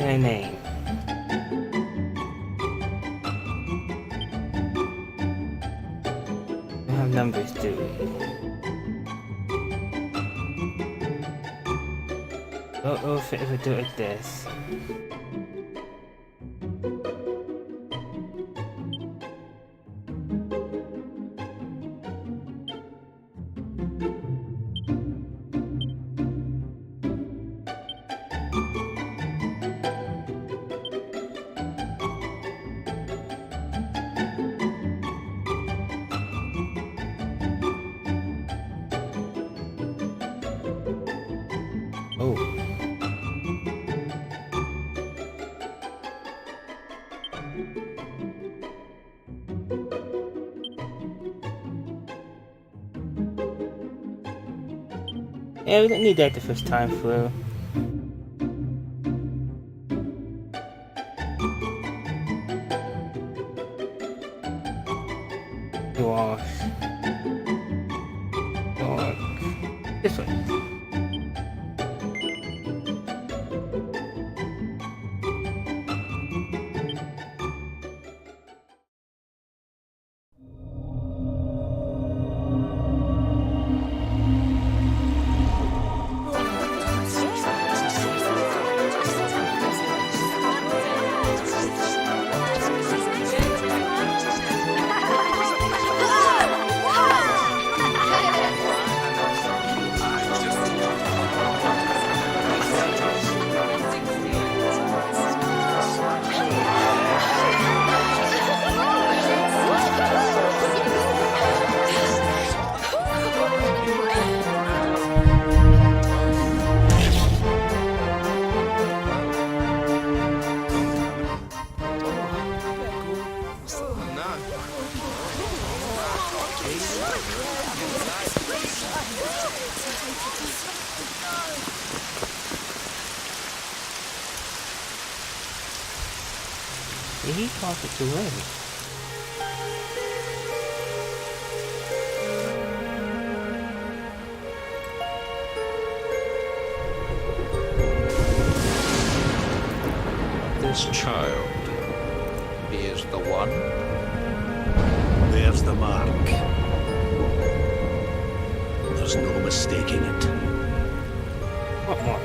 her name. We have numbers, do we? Oh, if I do it like this. Oh. Yeah, we didn't need that the first time through. Wash. This way. He caught it too early. This child, he is the one. There's the mark. There's no mistaking it. What more?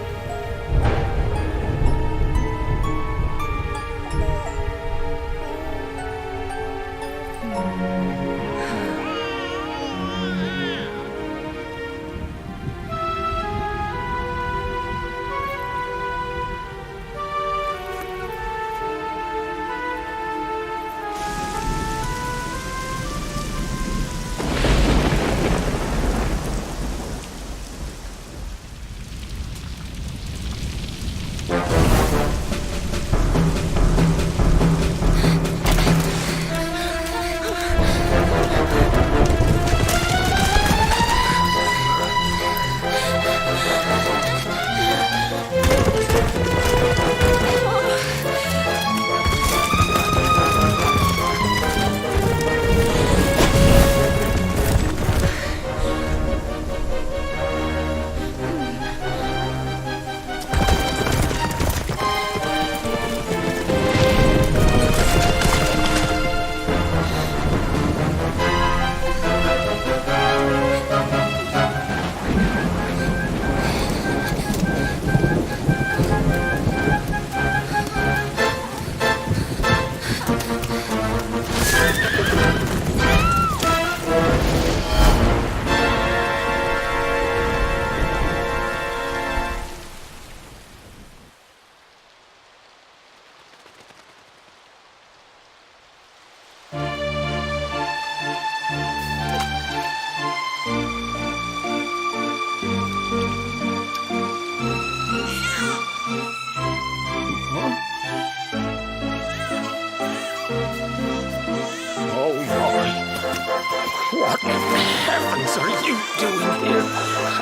What in the heavens are you doing here?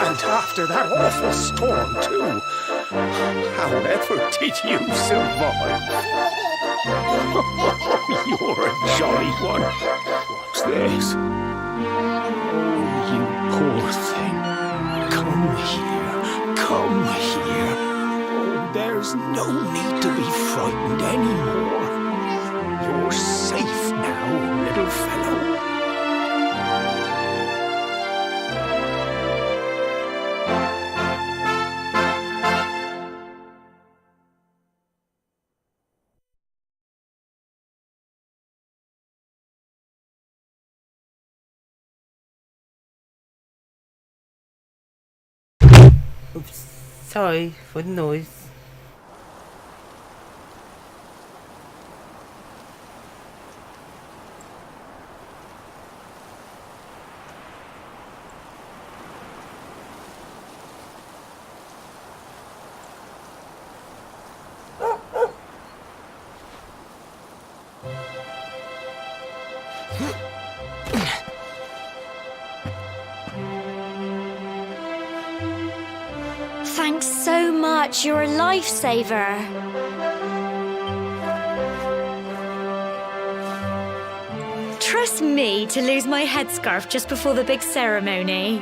And after that awful storm, too. However did you survive? You're a jolly one. What's this? Oh, you poor thing. Come here. Come here. Oh, there's There's no need to be frightened anymore. You're safe now, little fellow. Oops, sorry for the noise. Thanks so much, you're a lifesaver. Trust me to lose my headscarf just before the big ceremony.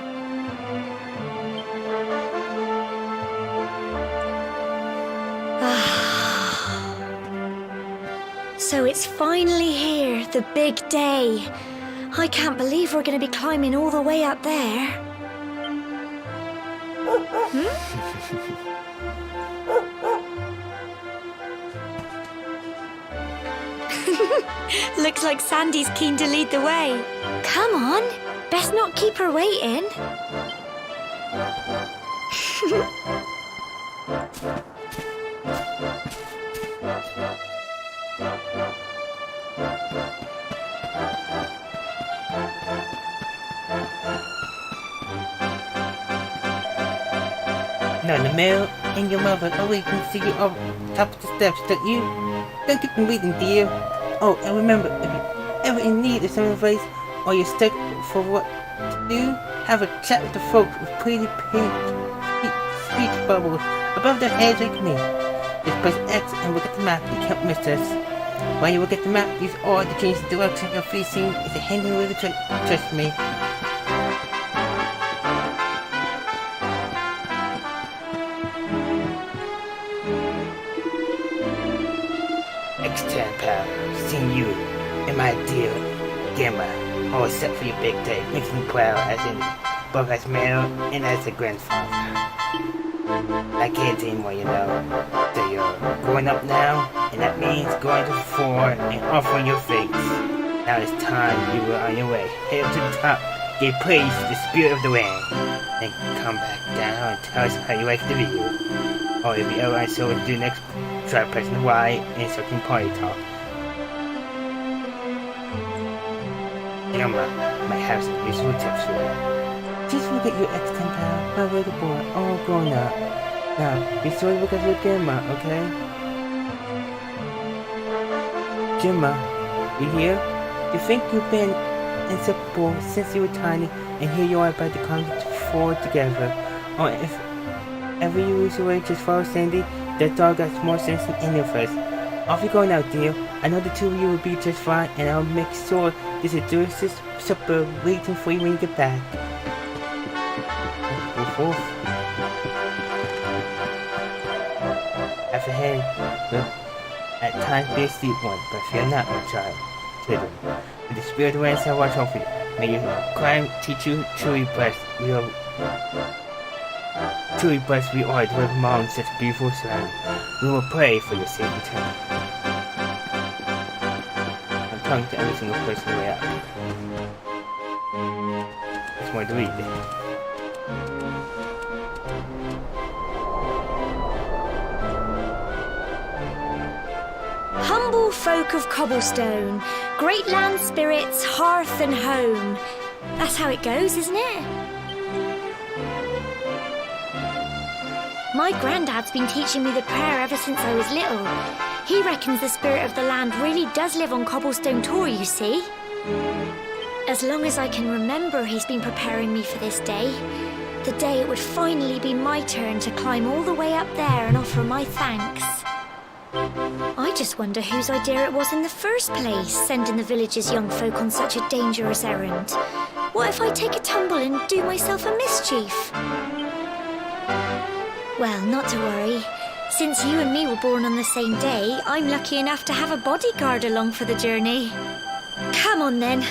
So it's finally here, the big day. I can't believe we're going to be climbing all the way up there. Looks like Sandy's keen to lead the way. Come on, best not keep her waiting. Now the mail and your mother are waiting to see you up top of the steps, don't you? Don't keep them waiting, dear. Oh, and remember, if you're ever in need of some advice or you're stuck for what to do, have a chat with the folks with pretty pink speech bubbles above their heads like me. Just press X and look at the map, you can't miss us. While you look at the map, use R to change the direction you're facing. It's a handy way to trust me. X10 pal, seeing you and my dear Gemma all set for your big day. Makes me proud as in both as male and as a grandfather. I can't anymore, you know. So you're going up now, and that means going to the floor and off on your face. Now it's time you were on your way. Head up to the top, give praise to the spirit of the land. Then come back down and tell us how you like the video. Or if you ever unsure what to do next, try pressing Y and searching party talk. Gemma might have some useful tips for you. Just look at your X10 pal, my little boy, all grown up. Now, be sure to look at your Gemma, okay? Gemma, you here? You think you've been inseparable since you were tiny, and here you are about to come forward together. Or if ever you lose your way, just follow Sandy. That dog got more sense than any of us. Off you go now, dear. I know the two of you will be just fine, and I'll make sure there's a delicious supper waiting for you when you get back. Woof woof. Have a hand. Well, at times be a sweet one, but fear not, my child. Children, with the spirit of the shall watch over you. May your crime teach you truly blessed. Truly blessed we are to live among such beautiful surroundings. We will pray for your safe return. I'm talking to every single person on the way out. There's more to read. Humble folk of Cobblestone, great land spirits, hearth and home. That's how it goes, isn't it? My granddad's been teaching me the prayer ever since I was little. He reckons the spirit of the land really does live on Cobblestone Tor, you see. As long as I can remember, he's been preparing me for this day. The day it would finally be my turn to climb all the way up there and offer my thanks. I just wonder whose idea it was in the first place, sending the village's young folk on such a dangerous errand. What if I take a tumble and do myself a mischief? Well, not to worry. Since you and me were born on the same day, I'm lucky enough to have a bodyguard along for the journey. Come on then.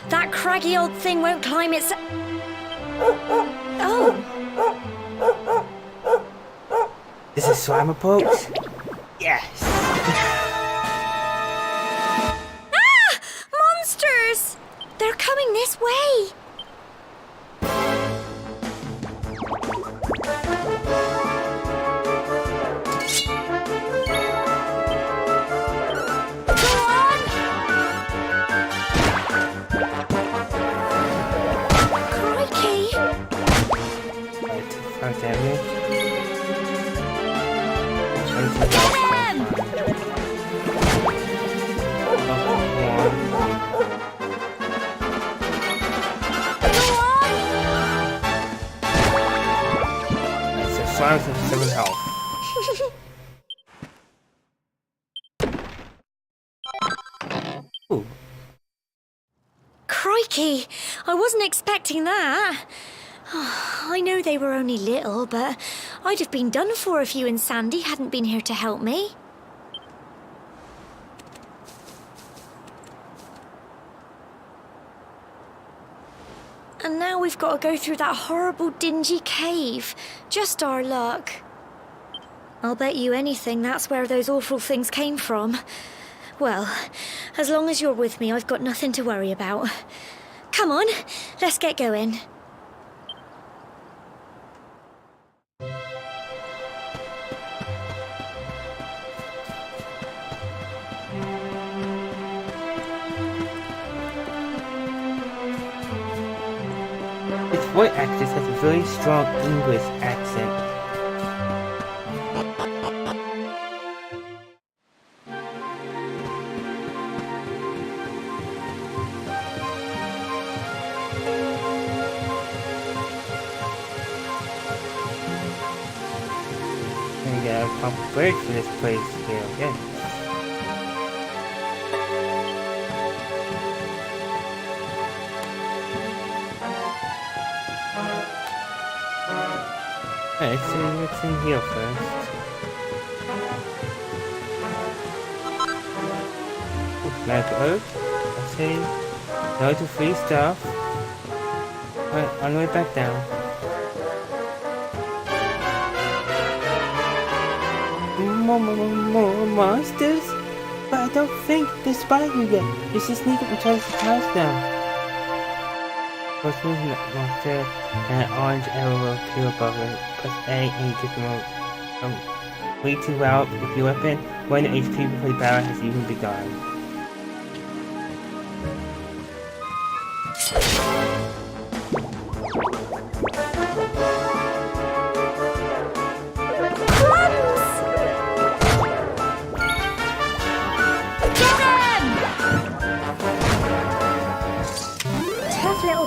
That craggy old thing won't climb its... Oh! This is Slimer Pokes? Yes! Ah! Monsters! They're coming this way! Slimes have 7 health. Ooh. Crikey! I wasn't expecting that. I know they were only little, but I'd have been done for if you and Sandy hadn't been here to help me. And now we've got to go through that horrible, dingy cave. Just our luck. I'll bet you anything that's where those awful things came from. Well, as long as you're with me, I've got nothing to worry about. Come on, let's get going. This voice actress has a very strong English accent. And we got a pump bird for this place here again. Alright, let's see what's in here first. Magic herb. Let's see. Loads of free stuff. Alright, on the way back down. More monsters? But I don't think they're spotting you yet. You should sneak up and try to surprise them. First move monster and an orange arrow will appear above it. Press A and you get the way too loud with your weapon. 1 HP before the battle has even begun.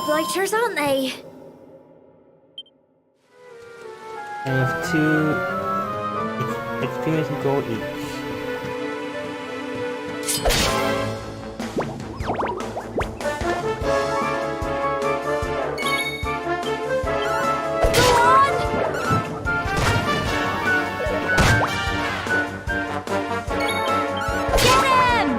Blighters, aren't they? And with 2 experience and gold each. Go on! Get him!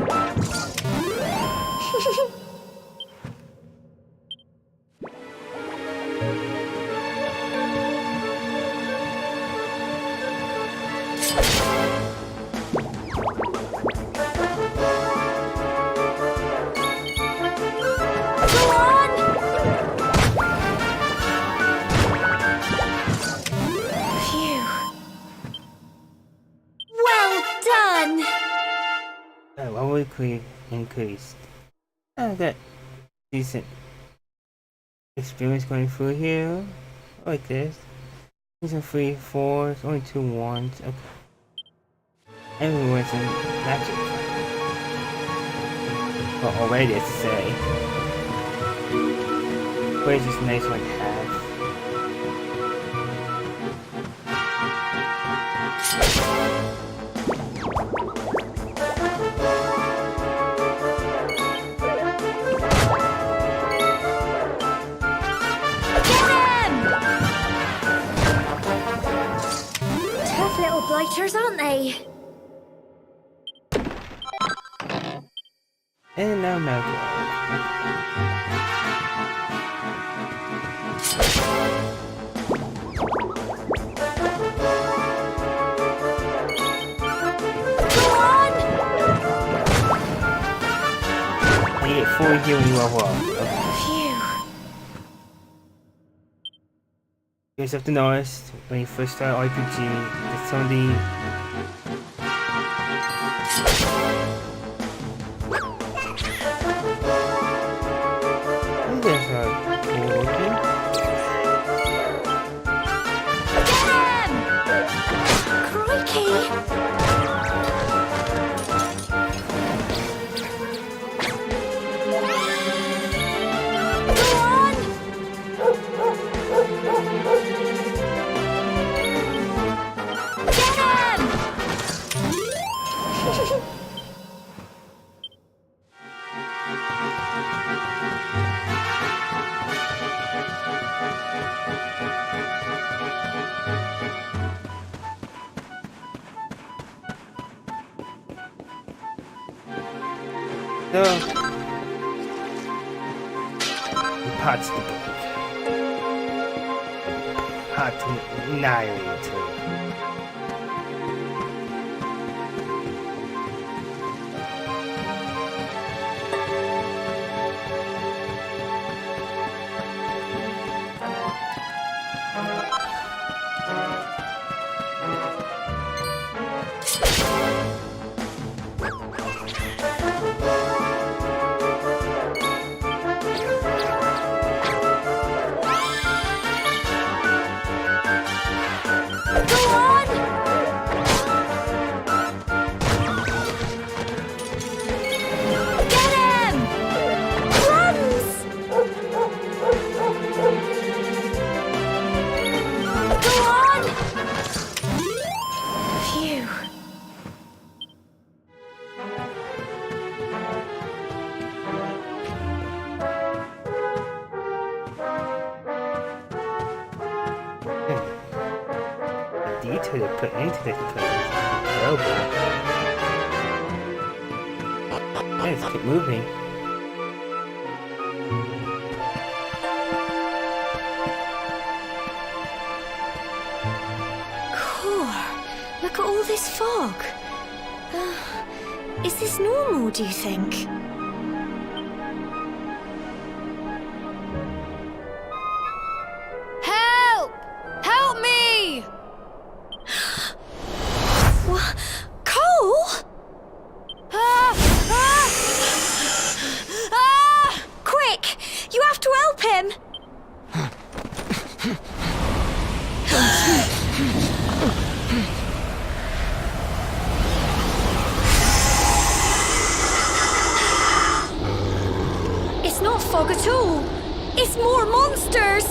Increased. I got decent experience going through here. Like this. These are 3 4s, only 2 1s. Okay. Everyone's in magic. Well, already to say. But it's just a nice one to have. little blighters, aren't they? And now Malcolm. I get 4 healing level up. Phew. You guys have to notice when you first start RPG that some of the parts the book. Hard to annihilate her. Detail to put into this place. Robot. Let's keep moving. Cool. Look at all this fog. Is this normal, do you think? Help! Help me! What? Cole? Quick! You have to help him! It's not fog at all. It's more monsters.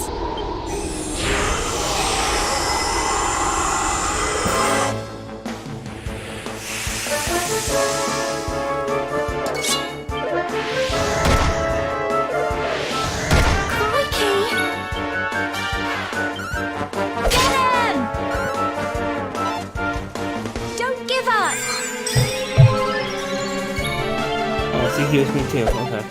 Crikey! Get him! Don't give up. Oh, so he heals me too. Okay.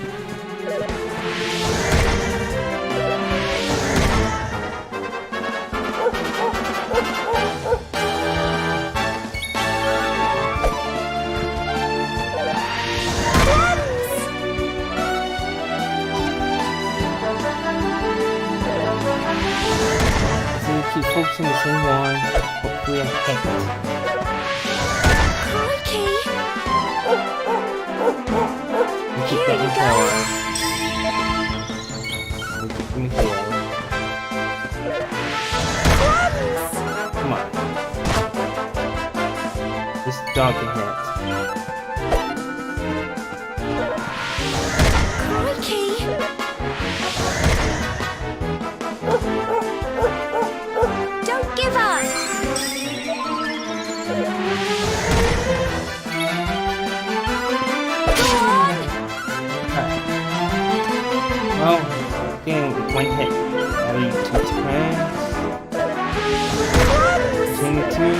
Keep focusing the same one. Hopefully I hit. Crikey! We keep Here getting you go. power. We keep getting healed. Come on. This dog can hit. Crikey! Don't give up! Go on! Well, getting one hit. Now you 2 turns. Between the two.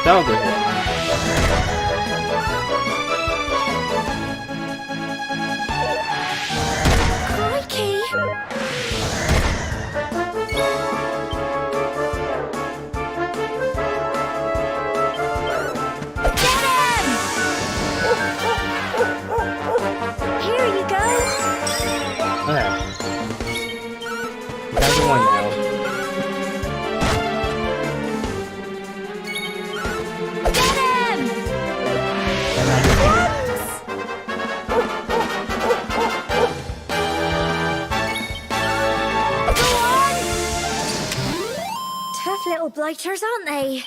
dog with it. Crikey! Get him! Here you go. Okay. That's the one now. Get him! And I just Go on! Tough little blighters, aren't they?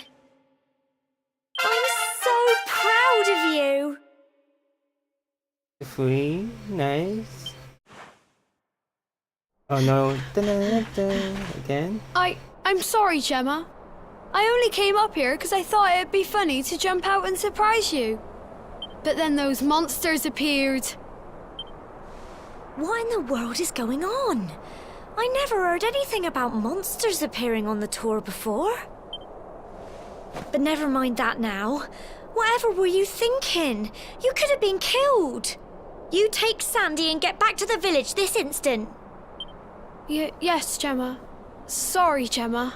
I'm so proud of you. free, nice. Oh no, da-da-da-da. Again. I'm sorry, Gemma. I only came up here because I thought it'd be funny to jump out and surprise you. But then those monsters appeared. What in the world is going on? I never heard anything about monsters appearing on the tour before. But never mind that now. Whatever were you thinking? You could have been killed. You take Sandy and get back to the village this instant. Yes, Gemma. Sorry, Gemma.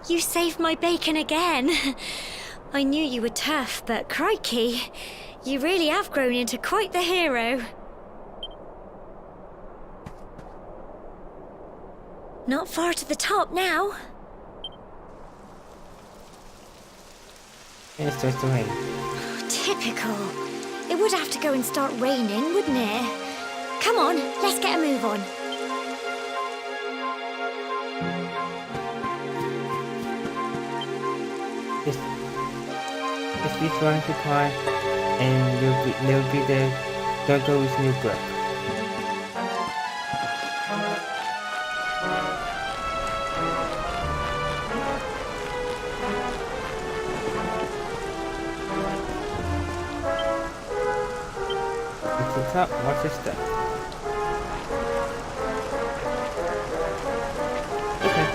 You saved my bacon again. I knew you were tough, but crikey, you really have grown into quite the hero. Not far to the top now. And it starts to rain. Typical. It would have to go and start raining, wouldn't it? Come on, let's get a move on. Just be strong to climb, and you'll be there. Don't go with new breath. To the top, watch your step. Okay.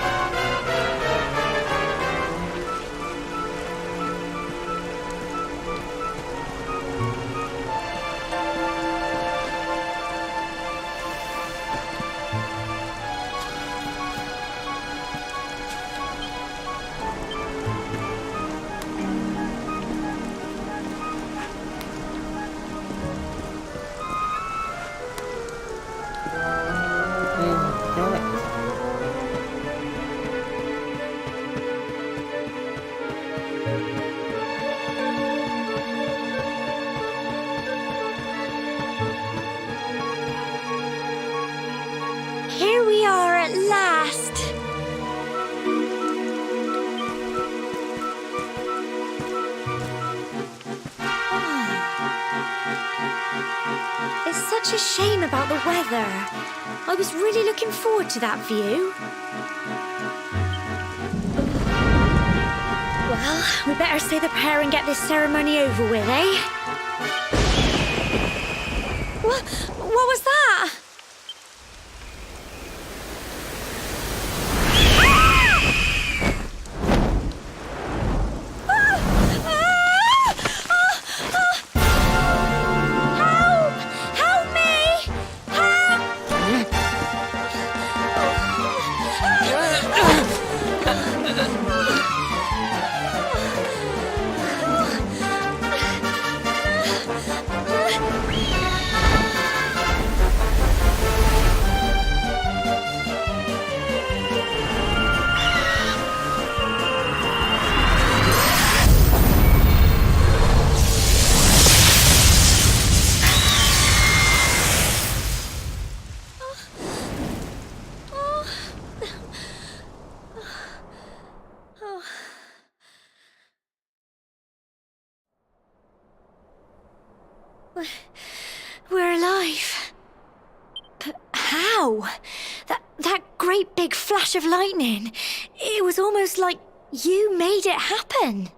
Here we are at last. It's such a shame about the weather. I was really looking forward to that view. Well, we better say the prayer and get this ceremony over with, eh? What was that? Help me! We're alive. But how? That great big flash of lightning. It was almost like you made it happen.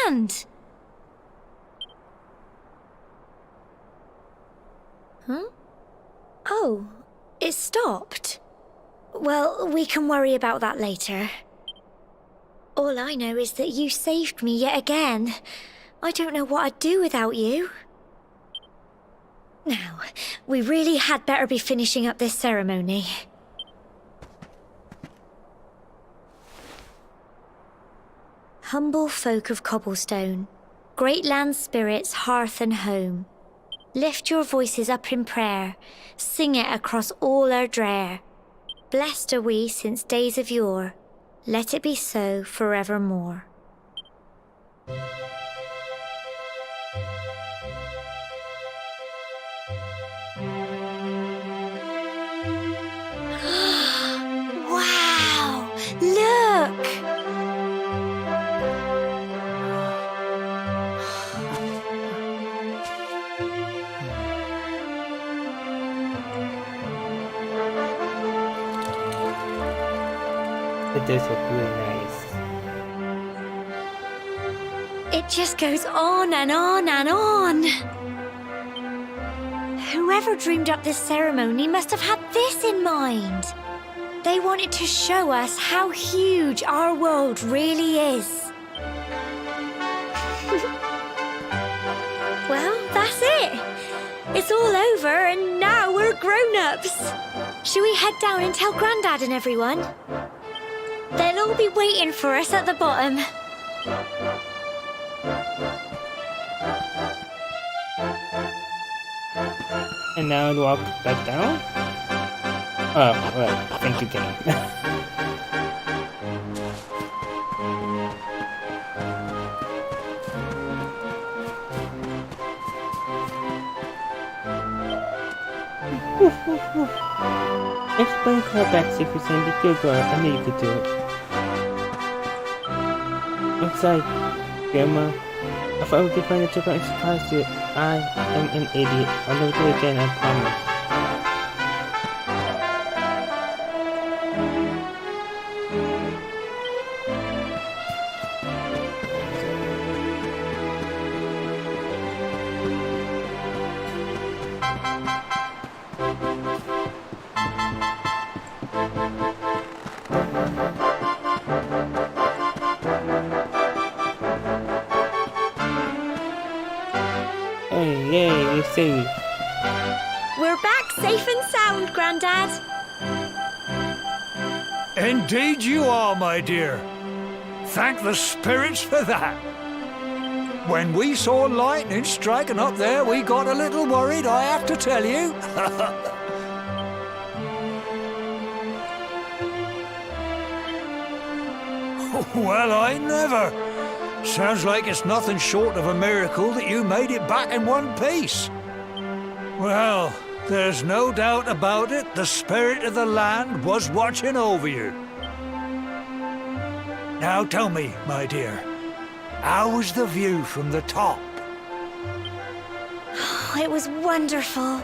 land. Huh? Oh, it stopped. Well, we can worry about that later. All I know is that you saved me yet again. I don't know what I'd do without you. Now, we really had better be finishing up this ceremony. Humble folk of Cobblestone, great land spirits, hearth and home, lift your voices up in prayer, sing it across all our drear. Blessed are we since days of yore, let it be so forevermore. Wow! Look! It does look really nice. It just goes on and on and on. Whoever dreamed up this ceremony must have had this in mind. They wanted to show us how huge our world really is. Well, that's it. It's all over and now we're grown-ups. Shall we head down and tell Grandad and everyone? They'll all be waiting for us at the bottom. And now I'll walk back down? Oh, well, thank you, Kenny. Explain car back secrets and be good girl. I knew you could do it. I'm sorry, Grandma. I thought we could find a trip and surprise you. I am an idiot. I'll never do it again, I promise. Hey, yay, you're safe. We're back safe and sound, Grandad. Indeed you are, my dear. Thank the spirits for that. When we saw lightning striking up there, we got a little worried, I have to tell you. Well, I never. Sounds like it's nothing short of a miracle that you made it back in one piece. Well, there's no doubt about it, the spirit of the land was watching over you. Now tell me, my dear, how was the view from the top? It was wonderful.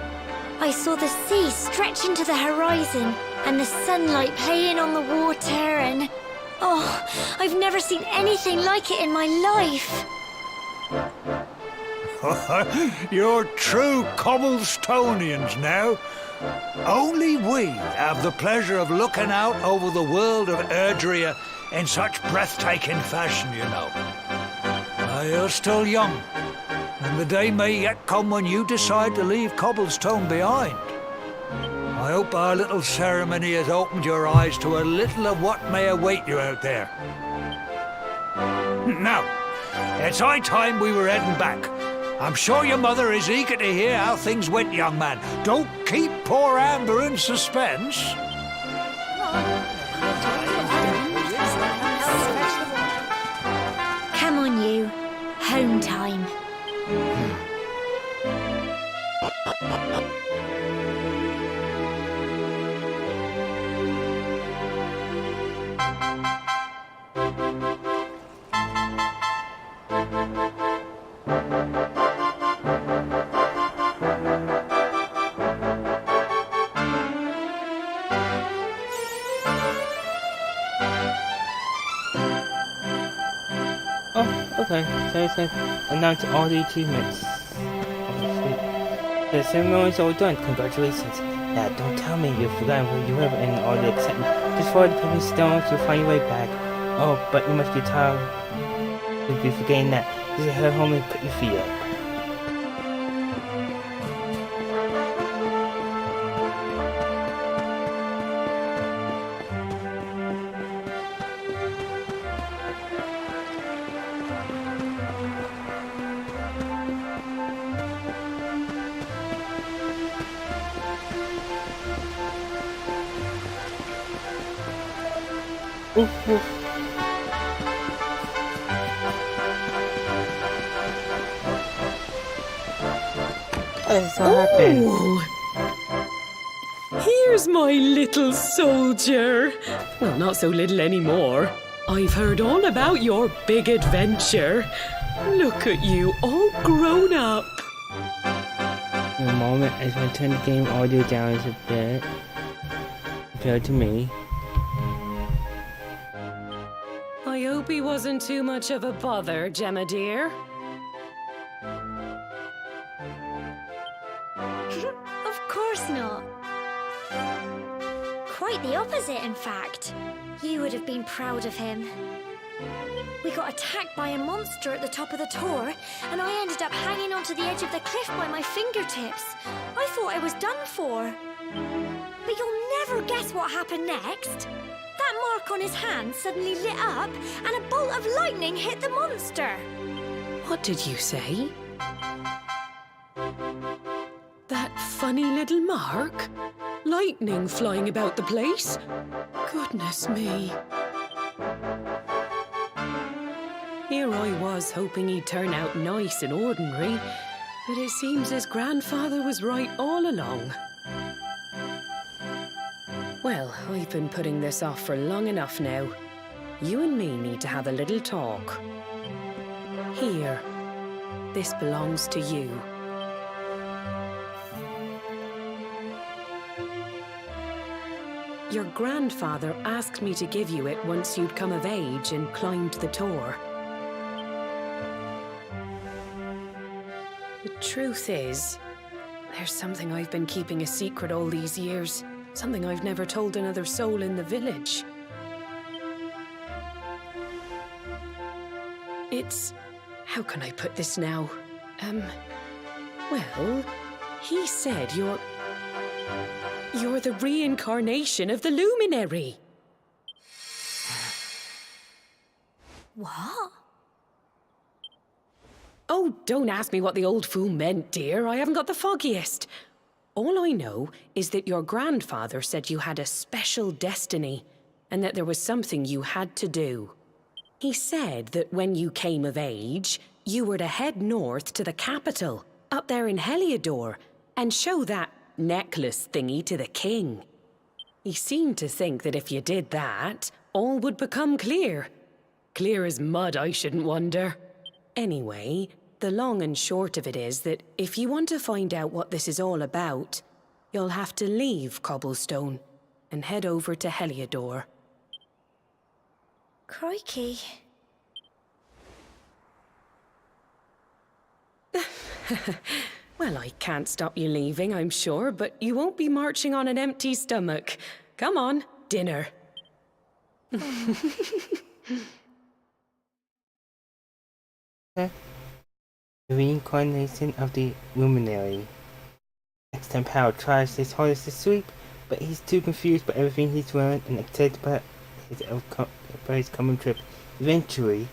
I saw the sea stretch into the horizon and the sunlight playing on the water and... Oh, I've never seen anything like it in my life. You're true Cobblestonians now. Only we have the pleasure of looking out over the world of Erdrea in such breathtaking fashion, you know. You're still young, and the day may yet come when you decide to leave Cobblestone behind. I hope our little ceremony has opened your eyes to a little of what may await you out there. Now, it's high time we were heading back. I'm sure your mother is eager to hear how things went, young man. Don't keep poor Amber in suspense. Come on, you. Home time. Oh, okay. Okay, so it says announce all the achievements. The ceremony's all done. Congratulations. Now, don't tell me you've forgotten where you live and all the excitement. Just follow the paving stones, you'll find your way back. Oh, but you must be tired. You'll be forgetting that. Just head home and put your feet up. Oof, oof. What's so happened? Here's my little soldier. Well, not so little anymore. I've heard all about your big adventure. Look at you, all grown up. In a moment, I just want to turn the game audio down a bit compared to me. I hope he wasn't too much of a bother, Gemma dear. Of course not. Quite the opposite, in fact. You would have been proud of him. We got attacked by a monster at the top of the tor, and I ended up hanging onto the edge of the cliff by my fingertips. I thought I was done for. But you'll never guess what happened next. That mark on his hand suddenly lit up, and a bolt of lightning hit the monster. What did you say? That funny little mark? Lightning flying about the place? Goodness me. Here I was hoping he'd turn out nice and ordinary, but it seems his grandfather was right all along. Well, I've been putting this off for long enough now. You and me need to have a little talk. Here, this belongs to you. Your grandfather asked me to give you it once you'd come of age and climbed the tor. The truth is, there's something I've been keeping a secret all these years. Something I've never told another soul in the village. It's... how can I put this now? Well, he said you're the reincarnation of the luminary. What? Oh, don't ask me what the old fool meant, dear. I haven't got the foggiest. All I know is that your grandfather said you had a special destiny and that there was something you had to do. He said that when you came of age, you were to head north to the capital, up there in Heliodor, and show that necklace thingy to the king. He seemed to think that if you did that, all would become clear. Clear as mud, I shouldn't wonder. Anyway, the long and short of it is that if you want to find out what this is all about, you'll have to leave Cobblestone and head over to Heliodor. Crikey. Well, I can't stop you leaving, I'm sure, but you won't be marching on an empty stomach. Come on, dinner. The reincarnation of the luminary. Next time Power tries his hardest to sweep, but he's too confused by everything he's learned and excited about his coming trip. Eventually,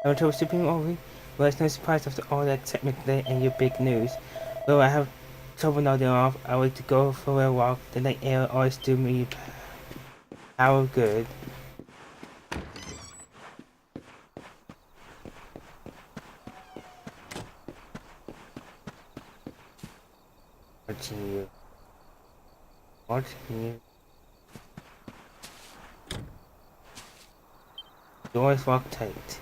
I went over Supreme Ori. Well, it's no surprise after all that excitement today and your big news. Though I have trouble nodding off, I wait to go for a walk. The night air always do me power good. Watching you. Doors locked tight.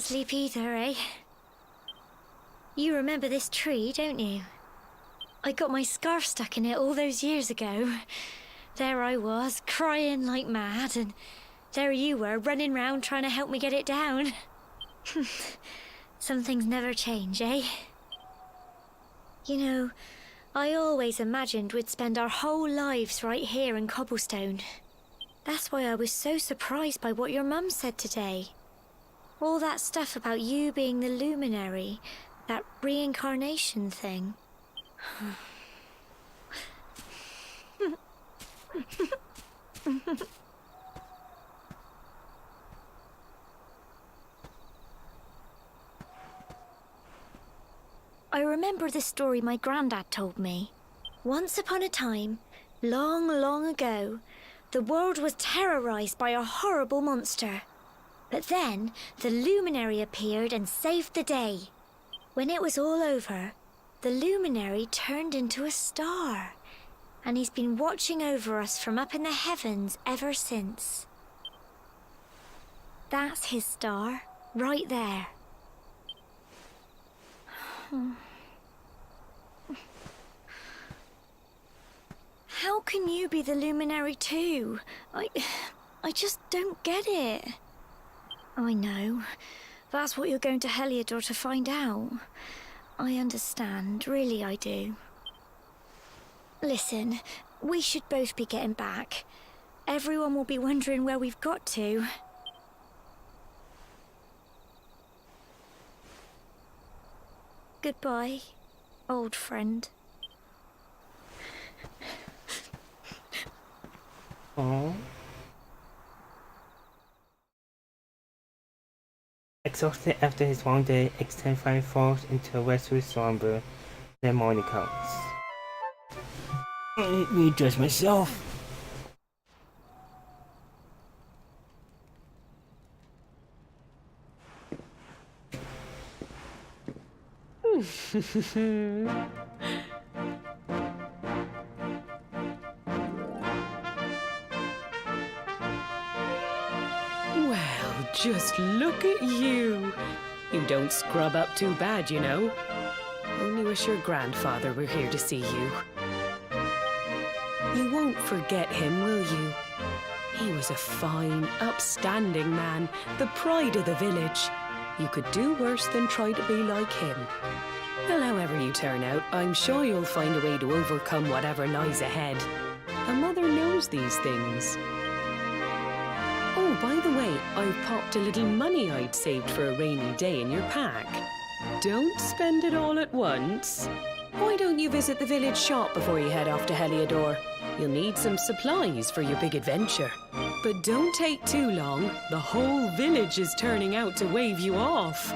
can't sleep either, eh? You remember this tree, don't you? I got my scarf stuck in it all those years ago. There I was, crying like mad, and there you were, running round trying to help me get it down. Some things never change, eh? You know, I always imagined we'd spend our whole lives right here in Cobblestone. That's why I was so surprised by what your mum said today. All that stuff about you being the luminary, that reincarnation thing. I remember the story my granddad told me. Once upon a time, long, long ago, the world was terrorized by a horrible monster. But then, the luminary appeared and saved the day. When it was all over, the luminary turned into a star. And he's been watching over us from up in the heavens ever since. That's his star, right there. How can you be the luminary too? I just don't get it. I know. That's what you're going to Heliodor to find out. I understand, really I do. Listen, we should both be getting back. Everyone will be wondering where we've got to. Goodbye, old friend. Aww. Exhausted after his long day, X10 finally falls into a restful slumber. Then morning comes. Let me dress myself. Well, just look at you. You don't scrub up too bad, you know. Only wish your grandfather were here to see you. You won't forget him, will you? He was a fine, upstanding man, the pride of the village. You could do worse than try to be like him. Well, however you turn out, I'm sure you'll find a way to overcome whatever lies ahead. A mother knows these things. Oh, by the way, I've popped a little money I'd saved for a rainy day in your pack. Don't spend it all at once. Why don't you visit the village shop before you head off to Heliodor? You'll need some supplies for your big adventure. But don't take too long. The whole village is turning out to wave you off.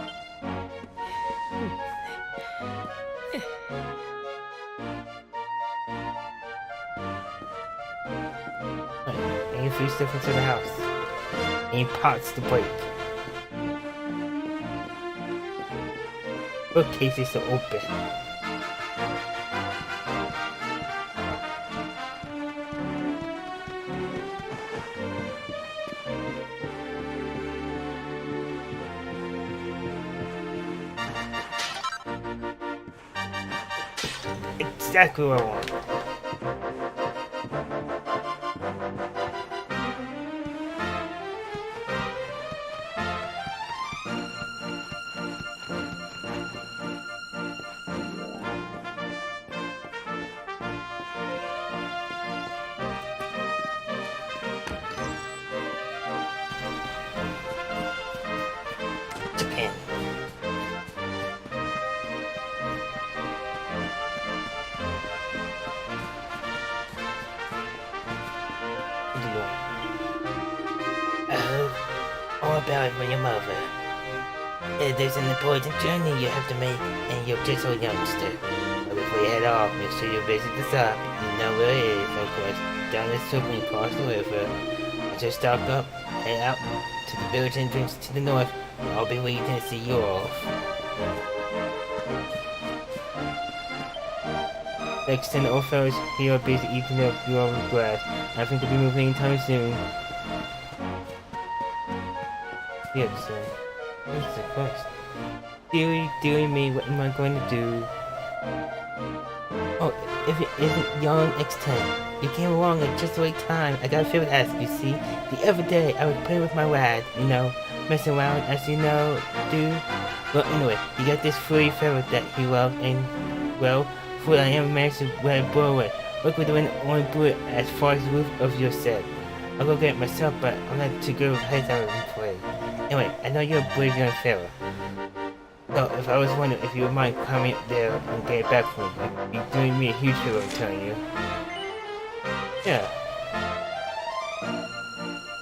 Any food stuff into the house. Any pots to break. Bookcases to open. Exactly what I want. Japan. All about it for your mother. There's an important journey you have to make, and you're just a youngster. But before you head off, make sure you visit the shop. You know where it is, of course. Down the street and across the river. Once you stop up, head out to the village entrance to the north. I'll be waiting to see you off. Next 10 old fellows here are busy eating up your grass. I think they'll be moving anytime soon. Yep, sir. What's the first? Dearie me, what am I going to do? Oh, if it isn't young X10, you came along at just the right time. I got a favor to ask you, see? The other day, I was playing with my lad, you know, messing around, as you know, do. Well, anyway, he got this furry feather that he loved, and, well, before I ever managed to let it blow away. Look with the wind only blew it as far as the roof of your set. I'll go get it myself, but I'm not too good with heads out of play. Anyway, I know you're a brave young fellow. So, if I was wondering if you would mind coming up there and getting it back for me, you'd be doing me a huge favor, I'm telling you. Yeah.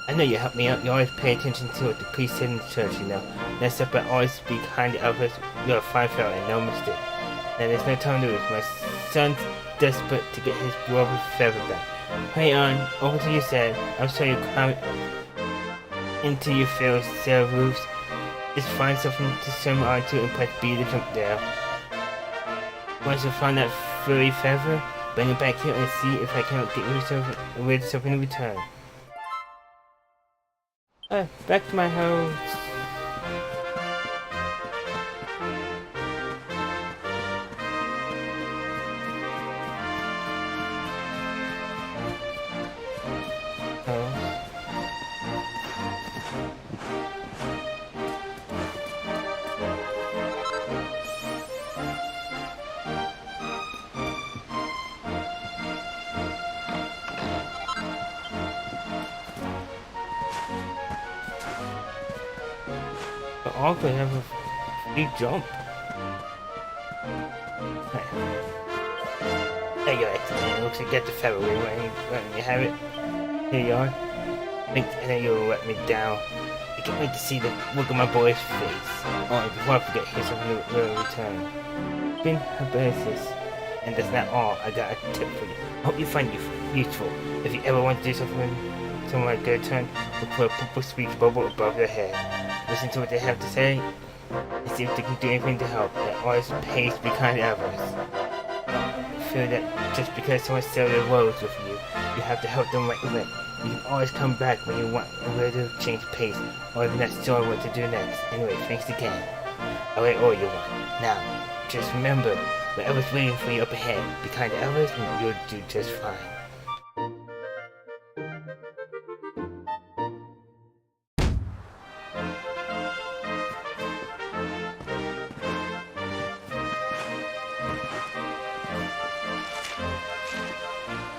I know you help me out, you always pay attention to what the priest said in the church, you know. That's up, but always be kind to others. You're a fine fellow and no mistake. Now there's no time to lose. My son's desperate to get his brother's feather back. Hurry on, over to your side. I'm sure you'll climb into your fields, cell roofs. Just find something to swim onto and press B to jump there. Once you find that furry feather, bring it back here and see if I can get rid of something in return. Back to my house. All could have a big jump. There you go, X10. Looks like you got the feather. Will you let me have it? Here you are. I know you'll let me down. I can't wait to see the look on my boy's face. Oh, before I forget, here's something to return. Been Herbaceous. And that's not all. I got a tip for you. I hope you find it useful. If you ever want to do something like a turn, look for a purple speech bubble above your head. Listen to what they have to say and see if they can do anything to help. It always pays to be kind to others. Feel that just because someone sells their woes with you, you have to help them right away. You can always come back when you want a way to change pace, or if you're not sure what to do next. Anyway, thanks again. I'll wait all you want. Now, just remember, whatever's waiting for you up ahead, be kind to others and you'll do just fine.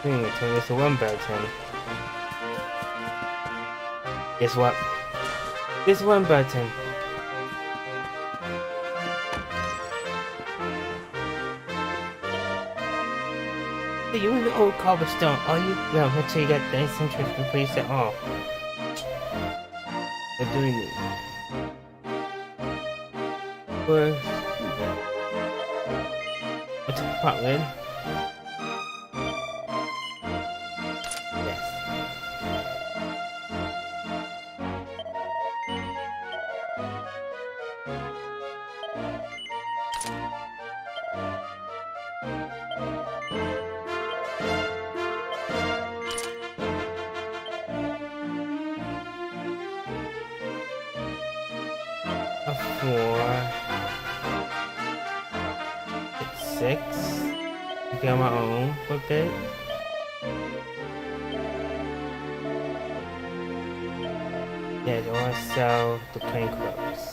Anyway, turn this to one button. Guess what? This one button. Hey, you in the old cobblestone, are you? Well, make sure you got the nice entrance before you set off. We're doing it. First. What's the part, Lynn? A 4. It's 6. I get on my own for a bit. Yeah, I want to sell the plain clothes.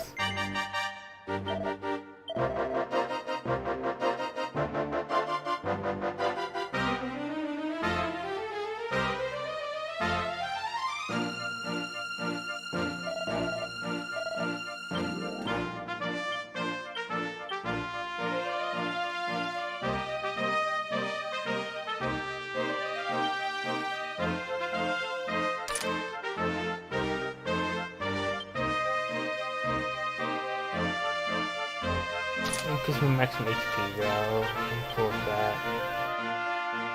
Increase my maximum HP though. Improve that.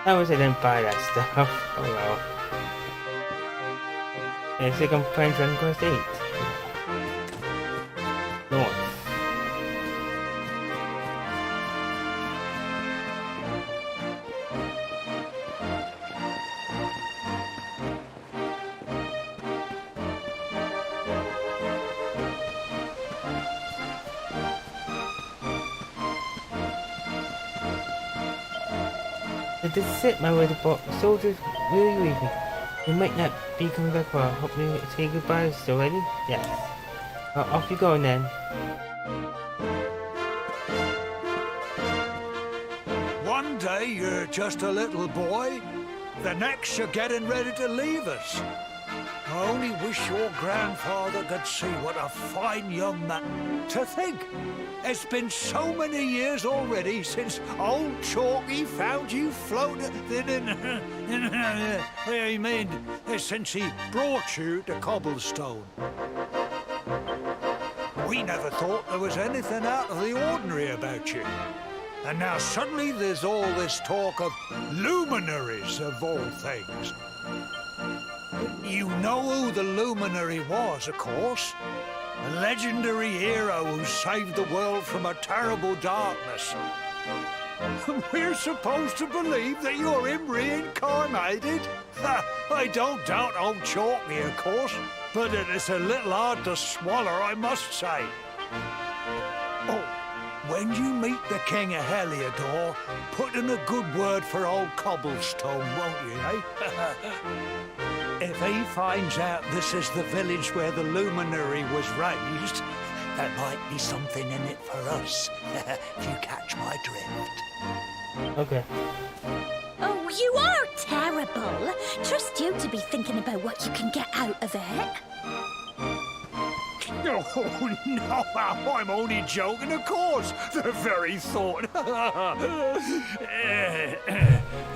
I wish I didn't buy that stuff. Oh well. And it's like I'm playing Dragon Quest 8. North. So this is it, my little soldiers. Where are you leaving? You might not be coming back for a while. Hope you say goodbye. Still ready? Yes. Well, off you go then. One day you're just a little boy, the next you're getting ready to leave us. I only wish your grandfather could see what a fine young man. To think, it's been so many years already since old Chalky found you floating I mean, since he brought you to Cobblestone. We never thought there was anything out of the ordinary about you. And now suddenly there's all this talk of luminaries of all things. You know who the luminary was, of course. A legendary hero who saved the world from a terrible darkness. We're supposed to believe that you're him reincarnated? I don't doubt old Chalky, of course, but it is a little hard to swallow, I must say. Oh, when you meet the King of Heliodor, put in a good word for old Cobblestone, won't you, eh? If he finds out this is the village where the luminary was raised, there might be something in it for us, if you catch my drift. Okay. Oh, you are terrible. Trust you to be thinking about what you can get out of it. Oh, no, I'm only joking, of course. The very thought.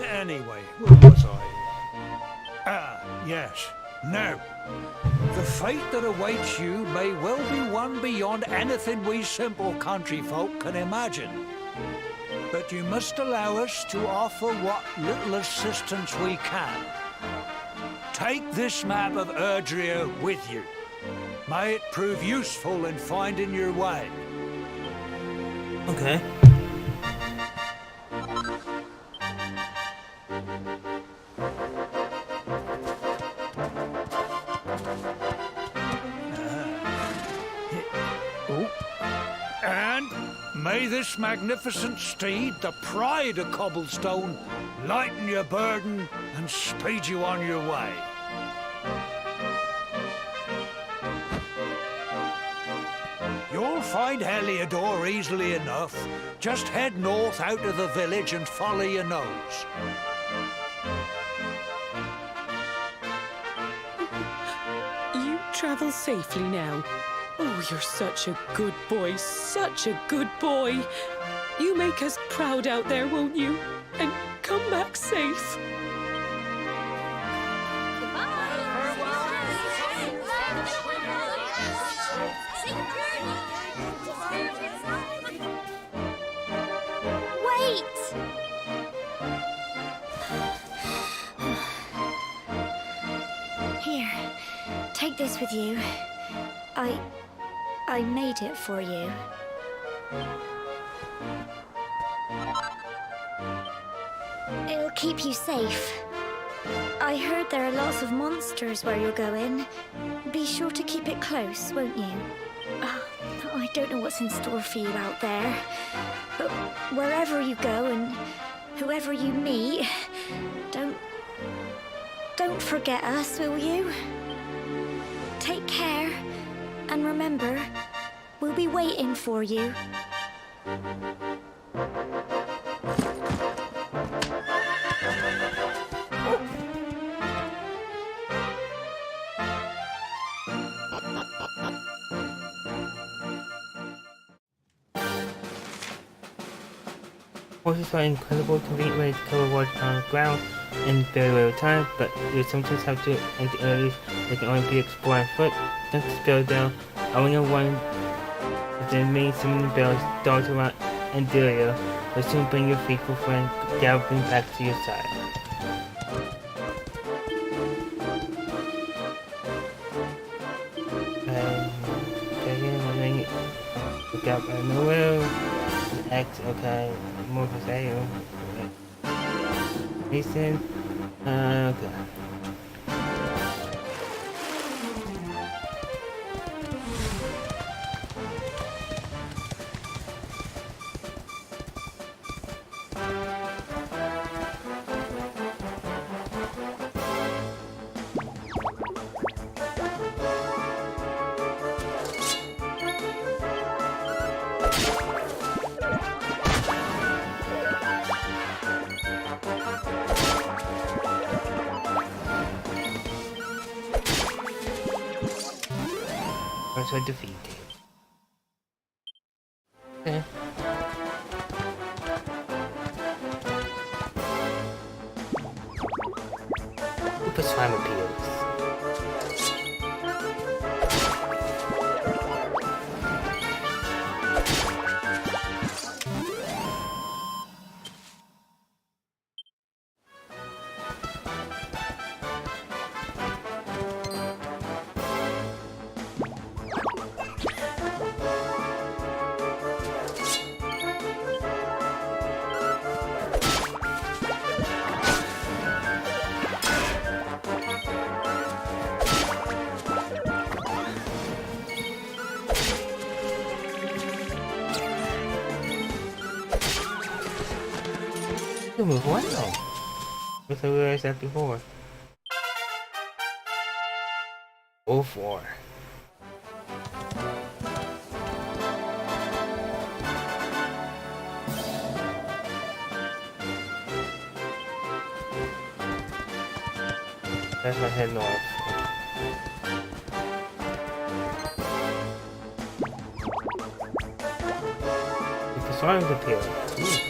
Anyway, where was I? Yes. Now, the fate that awaits you may well be one beyond anything we simple country folk can imagine. But you must allow us to offer what little assistance we can. Take this map of Erdrea with you. May it prove useful in finding your way. Okay. And may this magnificent steed, the pride of Cobblestone, lighten your burden and speed you on your way. You'll find Heliodor easily enough. Just head north out of the village and follow your nose. You travel safely now. Oh, you're such a good boy, such a good boy. You make us proud out there, won't you? And come back safe. Wait! Here, take this with you. I made it for you. It'll keep you safe. I heard there are lots of monsters where you're going. Be sure to keep it close, won't you? I don't know what's in store for you out there. But wherever you go and whoever you meet, don't forget us, will you? Take care. And remember, we'll be waiting for you. Horses are incredible, convenient way to cover water on the ground in very little time, but you sometimes have to enter areas that can only be explored on foot. Don't spill down. I only one of the main summoning bells, Dotara and Delia, will soon bring your faithful friend galloping back to your side. Look out by the wheel. X, okay. Move his air. Mason. Okay. also defeated. Okay. Super Slime appeals. You move well. With who I said before. 04. That's my head north. If the slimes appear. Ooh.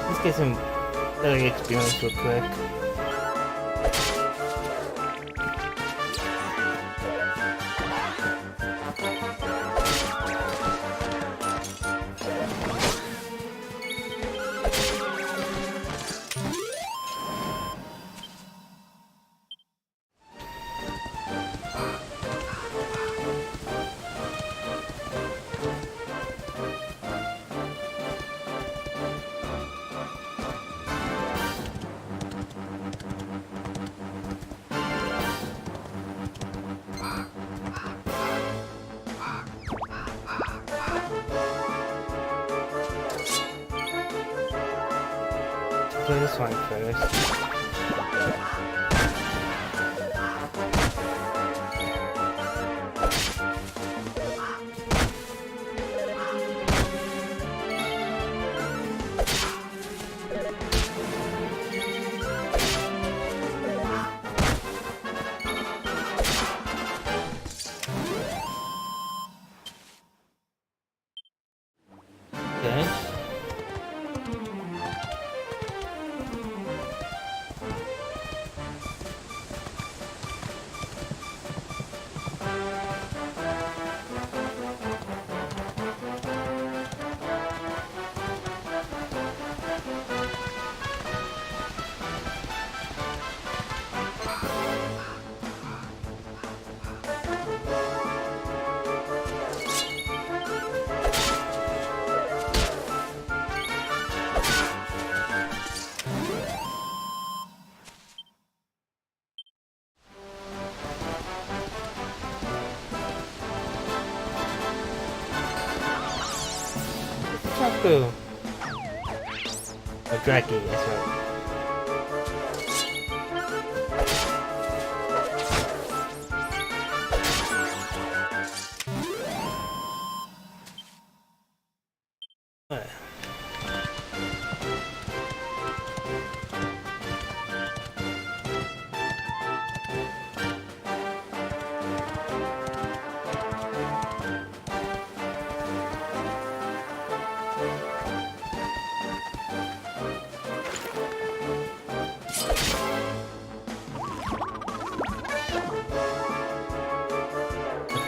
Let's get some early experience real quick. Do this one first. Okay. Chaco. Oh, Draki, that's right. What?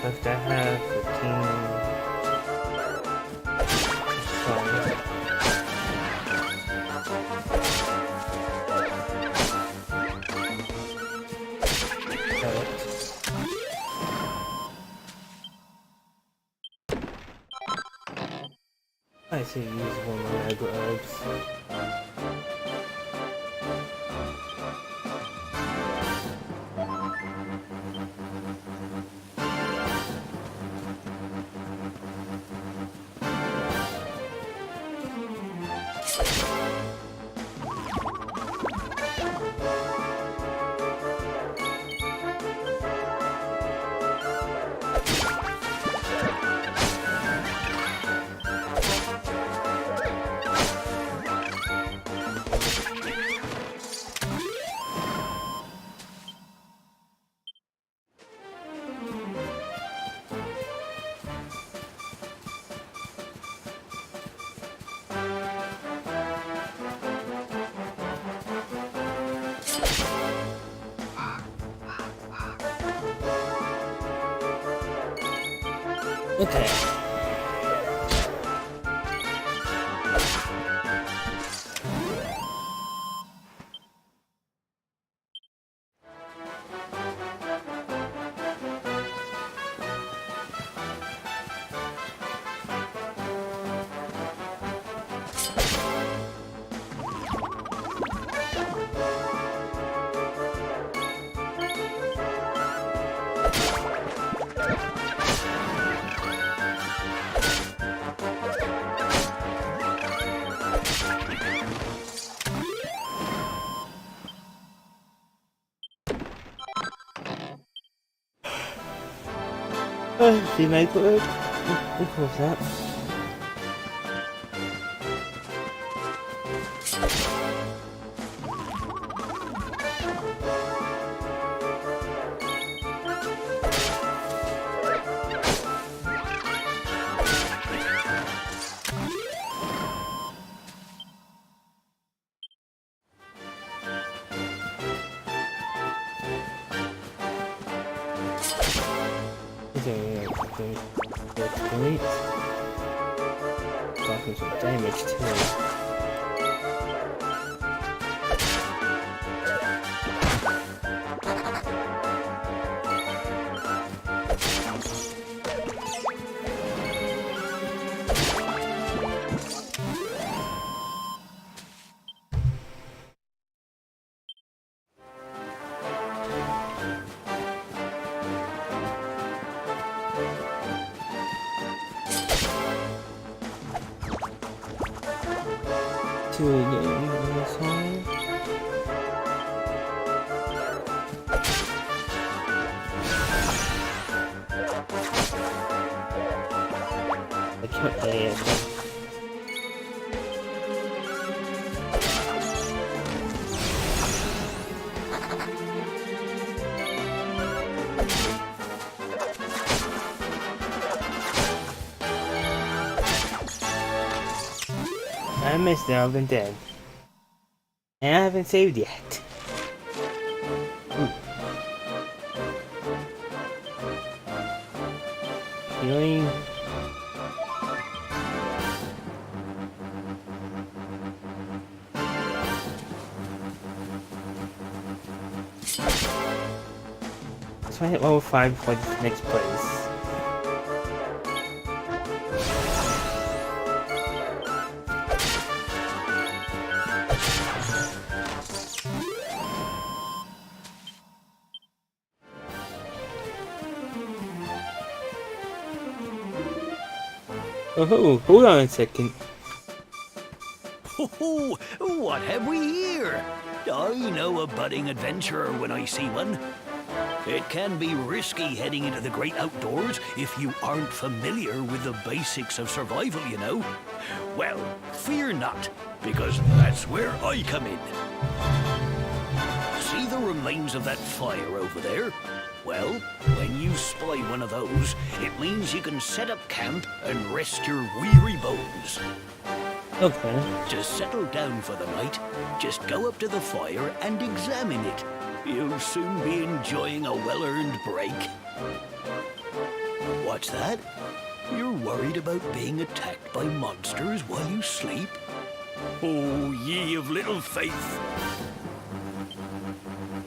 Supposed to have 15. I see use one of my herbs. Okay. See my word? What was that? Delete. Talking some damage too. To this one. I can't play it. I missed it, I've been dead. And I haven't saved yet. Healing. Let's try to hit level 5 before this next place. Oh, hold on a second. Oh, what have we here? I know a budding adventurer when I see one. It can be risky heading into the great outdoors if you aren't familiar with the basics of survival, you know. Well, fear not, because that's where I come in. See the remains of that fire over there? Well, when you spy one of those, it means you can set up camp and rest your weary bones. Okay. To settle down for the night, just go up to the fire and examine it. You'll soon be enjoying a well-earned break. What's that? You're worried about being attacked by monsters while you sleep? Oh, ye of little faith!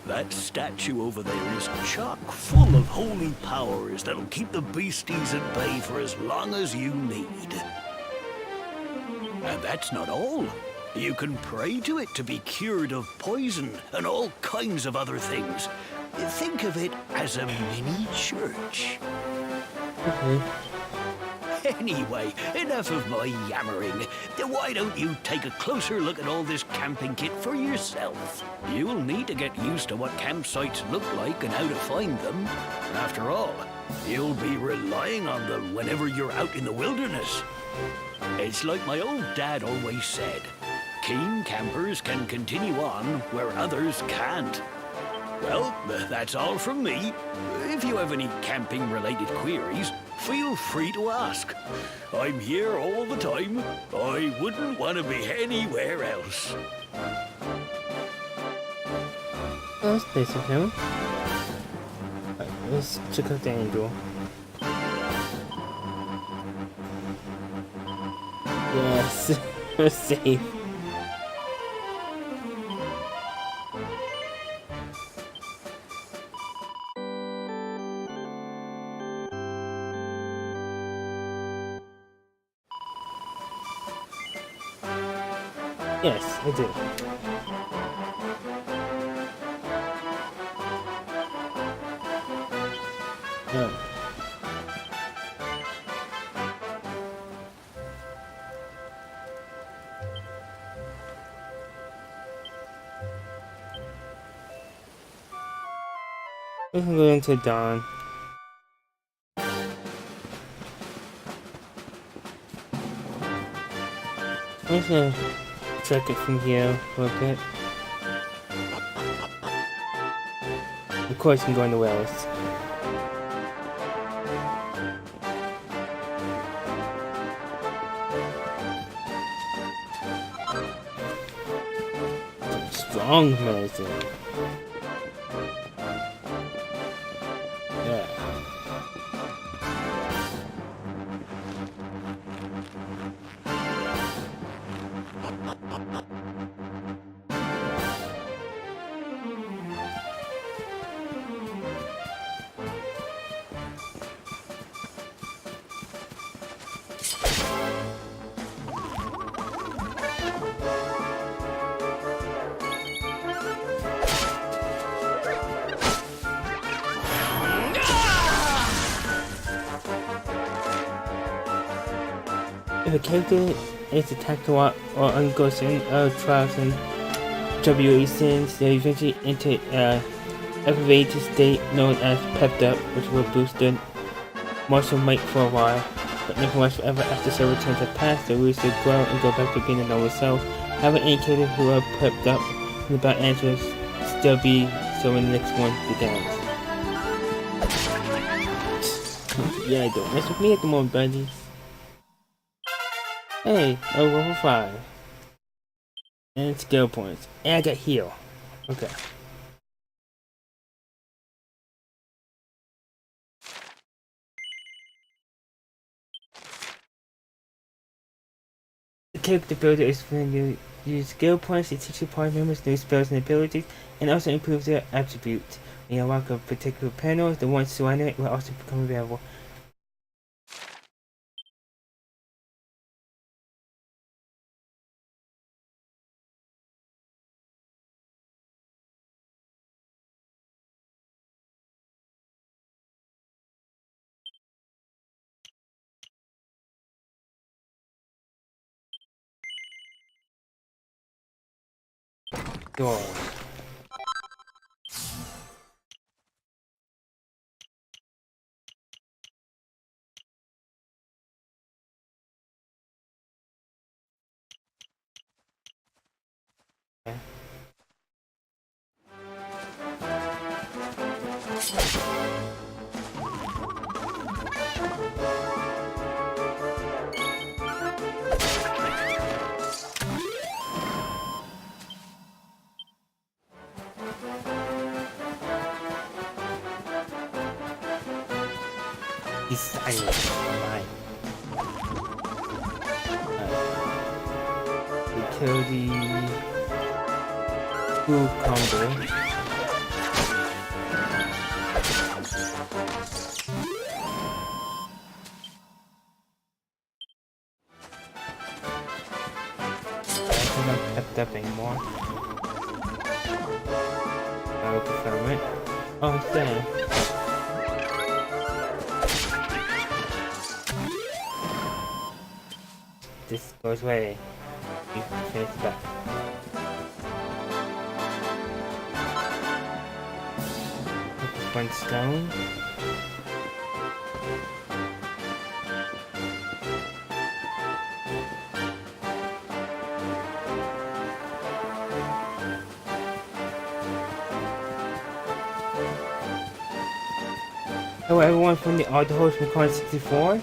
That statue over there is chock full of holy powers that'll keep the beasties at bay for as long as you need. And that's not all. You can pray to it to be cured of poison and all kinds of other things. Think of it as a mini church. Okay. Anyway, enough of my yammering. Why don't you take a closer look at all this camping kit for yourself? You'll need to get used to what campsites look like and how to find them. After all, you'll be relying on them whenever you're out in the wilderness. It's like my old dad always said, keen campers can continue on where others can't. Well, that's all from me. If you have any camping-related queries, feel free to ask. I'm here all the time. I wouldn't want to be anywhere else. Let's place of him. Alright, let's check out the angel. Yes, we're safe. Yes, I do. Yeah. We can go into dawn. I'm just gonna check it from here for a bit. Of course, you can go in the wells. Strong medicine. Yeah. If a character is attacked or undergoes certain trials and tribulations, they eventually enter an elevated state known as pepped up, which will boost their martial might for a while, but never lasts forever. After several turns have passed, they lose their grow and go back to being a normal self. However, any character who are pepped up in the battle ends will still be so when the next one begins. Yeah, don't mess with me at the moment, buddies. Hey, level 5. And skill points. And I got heal. Okay. The character builder is when you use skill points to teach your party members new spells and abilities, and also improve their attributes. When you unlock a particular panel, the ones surrounding it will also become available. Door. Okay. He's silent. Fine. We kill the blue combo. I'm not pepped up anymore. I'll confirm it. Oh, it's there. this goes away. You can finish the back. One stone. Hello everyone from the Auto Host Macon 64.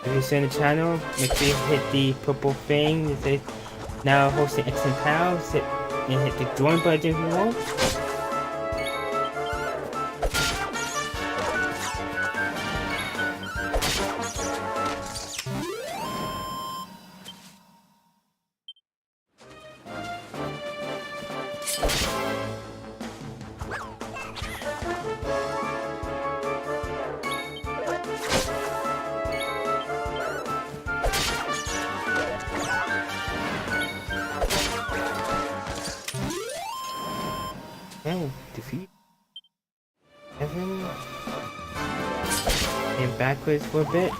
If you're still in the channel, make sure you hit the purple thing that says now hosting Excellent Pals and hit the join button if you want. Oh, defeat. Evan. And backwards for a bit.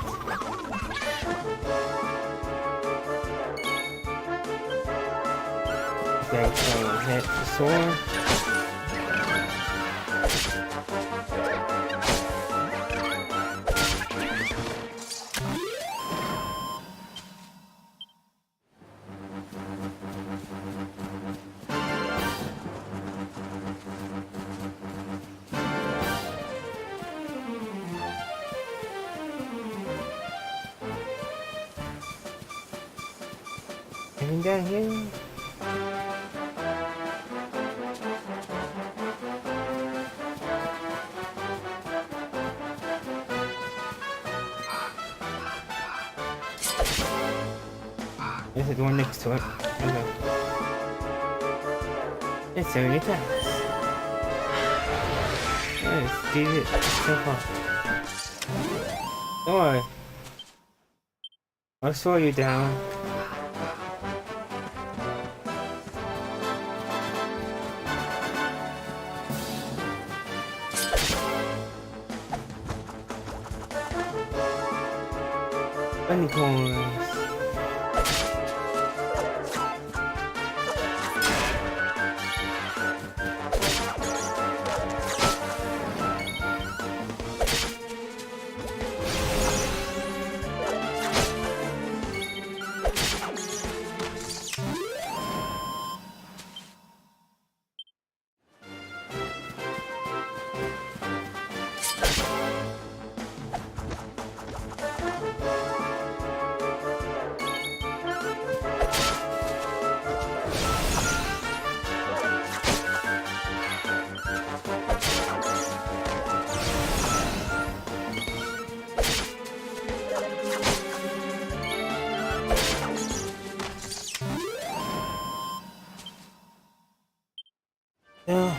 Then hit the sword. Anything down here? There's the door next to it. Okay. It's so attacks. Let's do it so far. Don't worry. I'll slow you down. Unicorns. Yeah.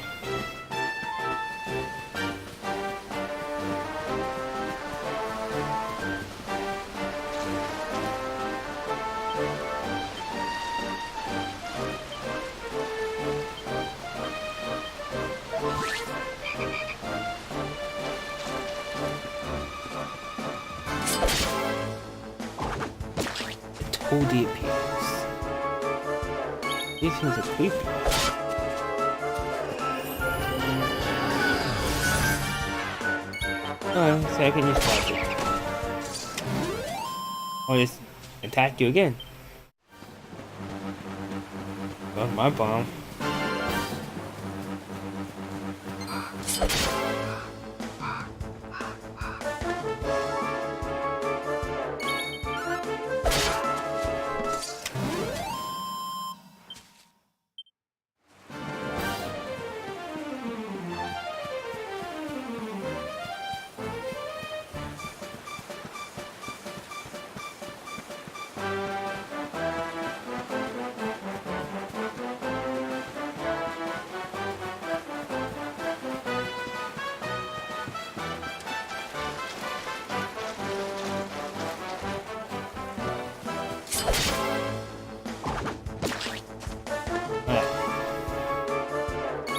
Toadie appears. These things are creepy. Oh, so I can just watch it. Or just attack you again. Oh, my bomb.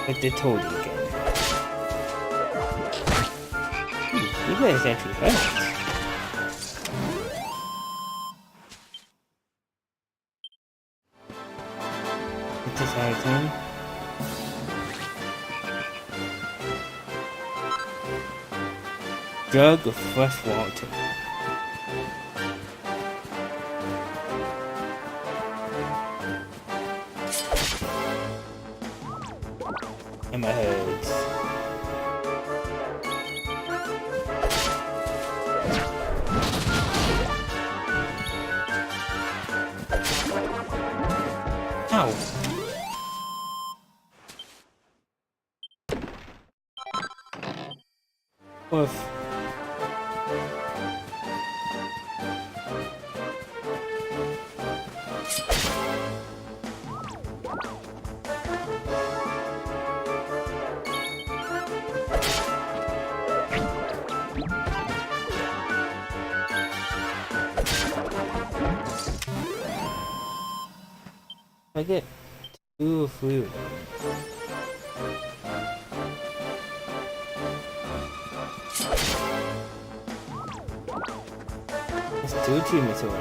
With the toadie again. You guys actually fast. exciting. Jug of fresh water. And my heads. Ow. Oof. I get 2 fruit. It's 2 achievements away.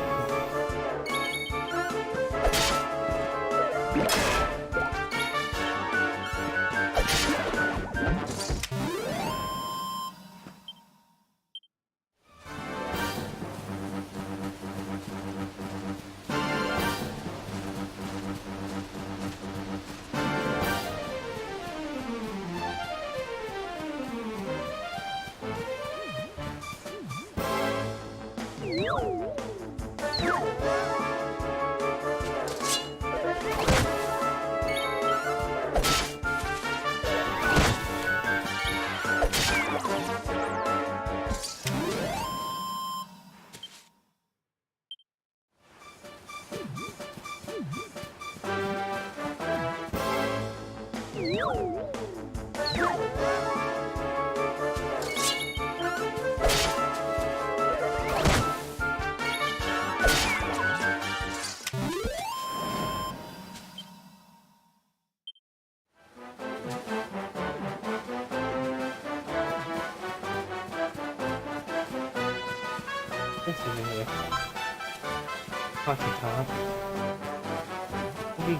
This is a party top. Maybe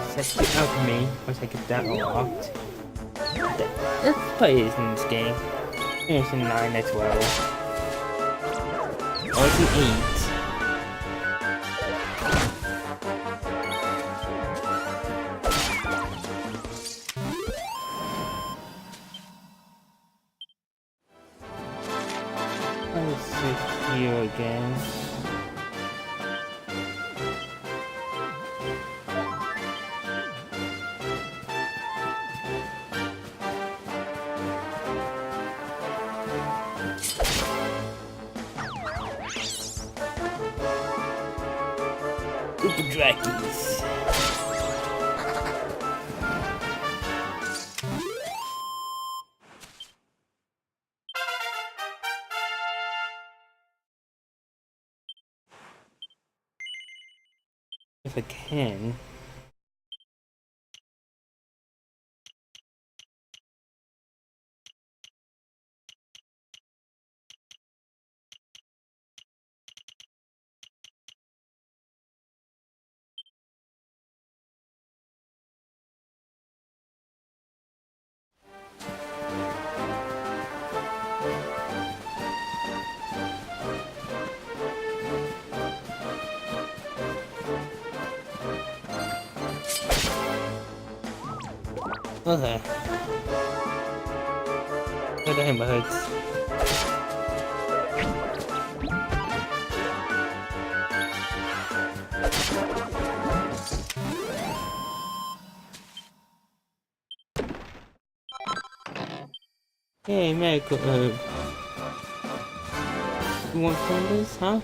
set it out for me once I get that unlocked. Let's play this in this game. There's a 9 as well. Or it's an 8. Let's sit here again. Super Dragons. If I can. Okay. Where the hammerheads? Hey, medical herb. You want some of this, huh?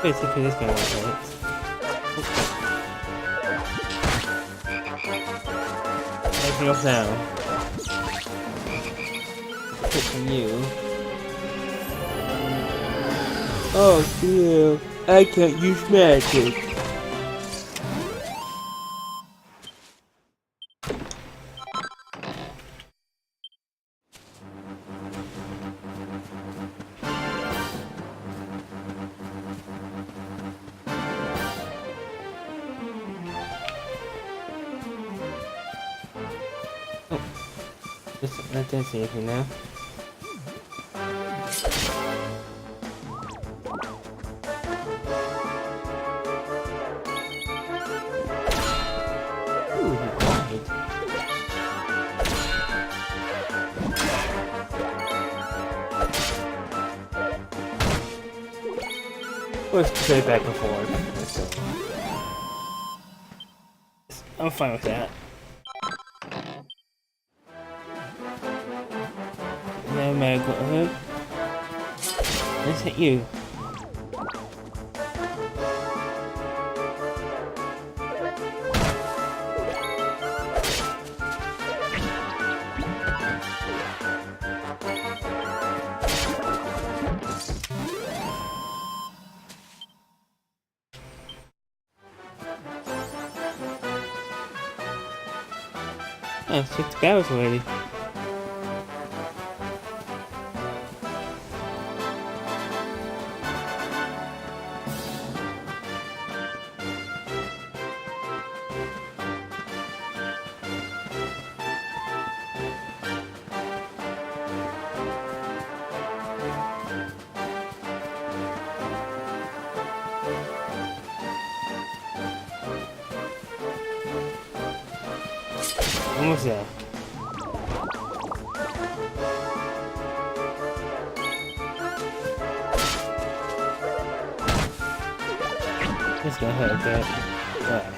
Basically, this guy wants it. Take me off now. Pick from you. Oh dear, I can't use magic. Let them see if you know. Ooh, he died. Let's play back and forth. I'm fine with that. No matter what. Let's hit you. Oh, 6 barrels already. Almost there. It's gonna hurt a bit. Right.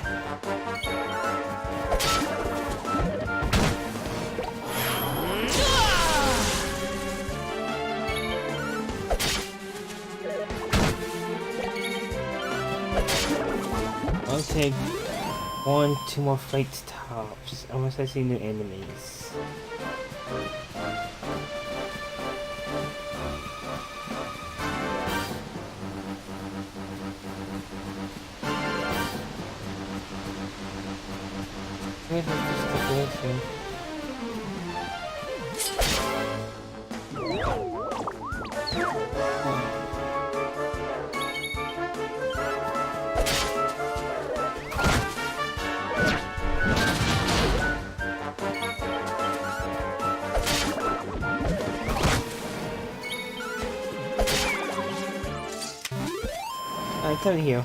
I'll take 1-2 more fights tops, unless I see new enemies. Where's the stipulation? Come here.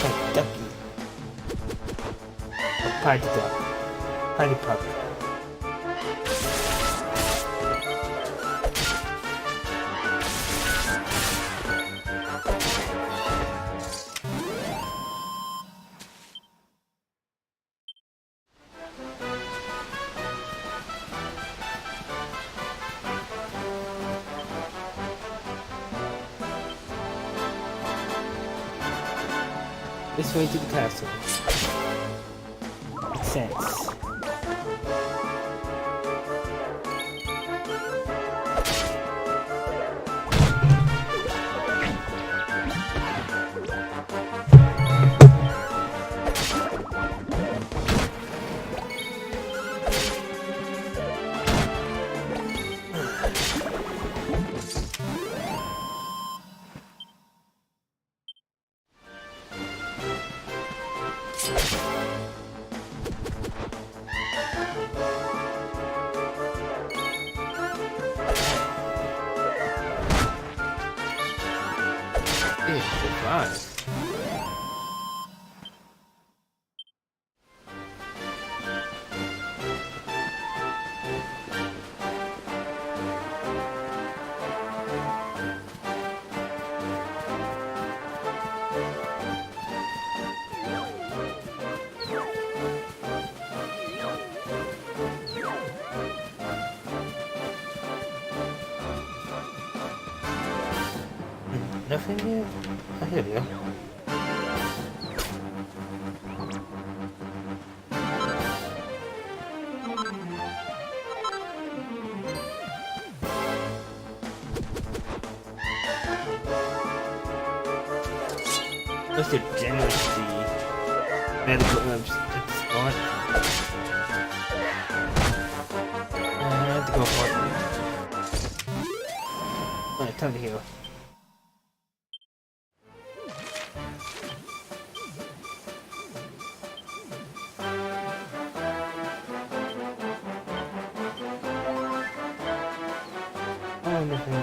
Oh, ducky. Party duck. Party puck. This way to the castle. Makes sense. Surprise. Nothing here? Oh, here we go. What's the generously medical herbs at the start? I have to go for it. Come here. Oh, nothing.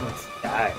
Let's die.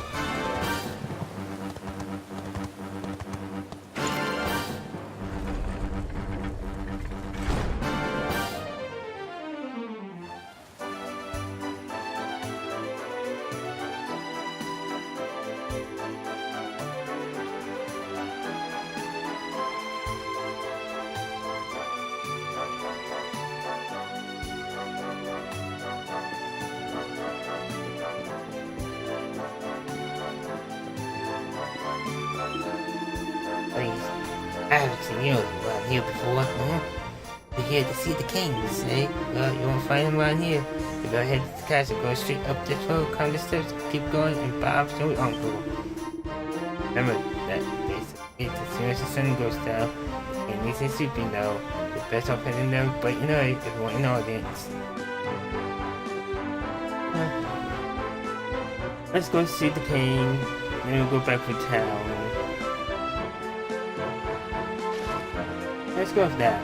Please, I haven't seen you around here before, huh? You're here to see the king, you say? Well, you won't find him around here. You go ahead to the castle, go straight up this road, climb the steps, keep going, and Bob's your uncle. Remember that as soon as the sun goes down, and he's in soup, you know, the best off heading there, but you know, if you want an audience. Let's go see the king, then we'll go back to town. Let's go with that.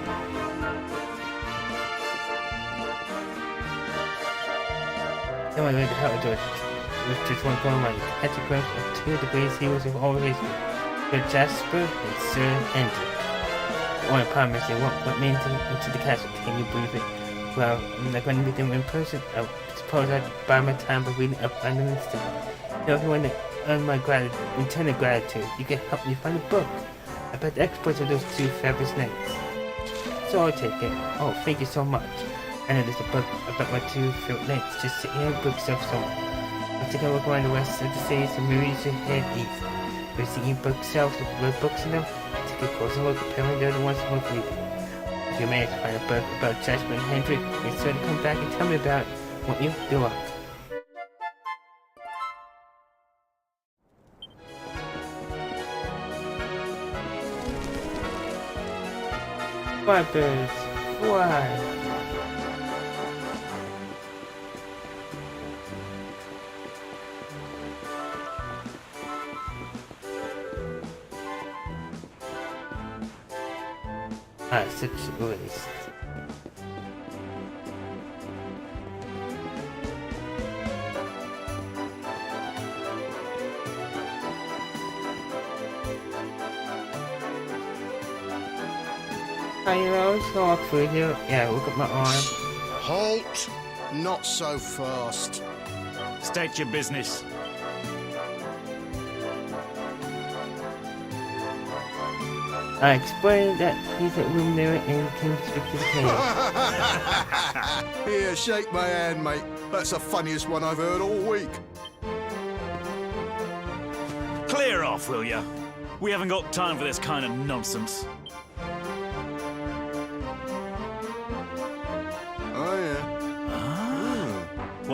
Then I learned how to do it. With just one going right. Had to grab 2 of the greatest heroes of all races. Sir Jasper and Sir Hendrik. The only problem is they won't let me into the castle. Can you believe it? Well, I'm not going to meet them in person. I suppose I'd buy my time by reading up on them instead. Now, if you want to earn my eternal gratitude, you can help me find a book about the exploits of those 2 fabulous knights. So I'll take it. Oh, thank you so much. I know there's a book about my 2 favorite knights just sitting in a bookshelf somewhere. I'll take a look around the rest of the city and maybe you should head east. There's the bookshelves with red books in them. Take a closer look. Apparently they're the ones who won't read them. If you manage to find a book about Jasper and Hendrik, be sure to come back and tell me about it. Won't you? Good luck. Fly, birds, fly! Such a waste. Hi, so I'll for you. Yeah, look at my arm. Halt! Not so fast. State your business. I explained that he's at room there and can speak to the king. Here, shake my hand, mate. That's the funniest one I've heard all week. Clear off, will ya? We haven't got time for this kind of nonsense. Oh, yeah.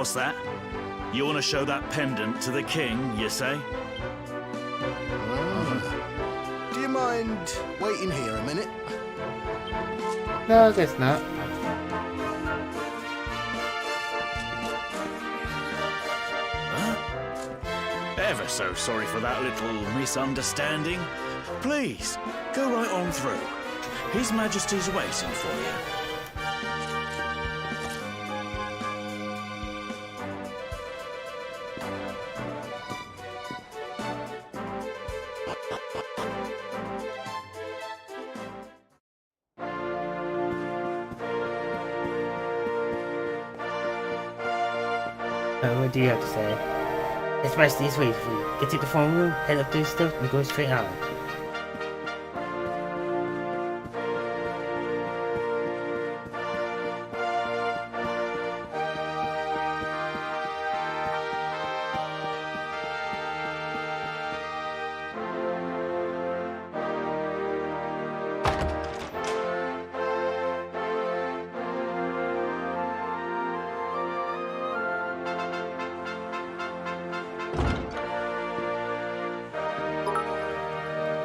What's that? You want to show that pendant to the king, you say? Do you mind waiting here a minute? No, I guess not. Ever so sorry for that little misunderstanding. Please, go right on through. His Majesty's waiting for you. What do you have to say? Especially this way for you. Get to the phone room, head up those steps, and go straight on.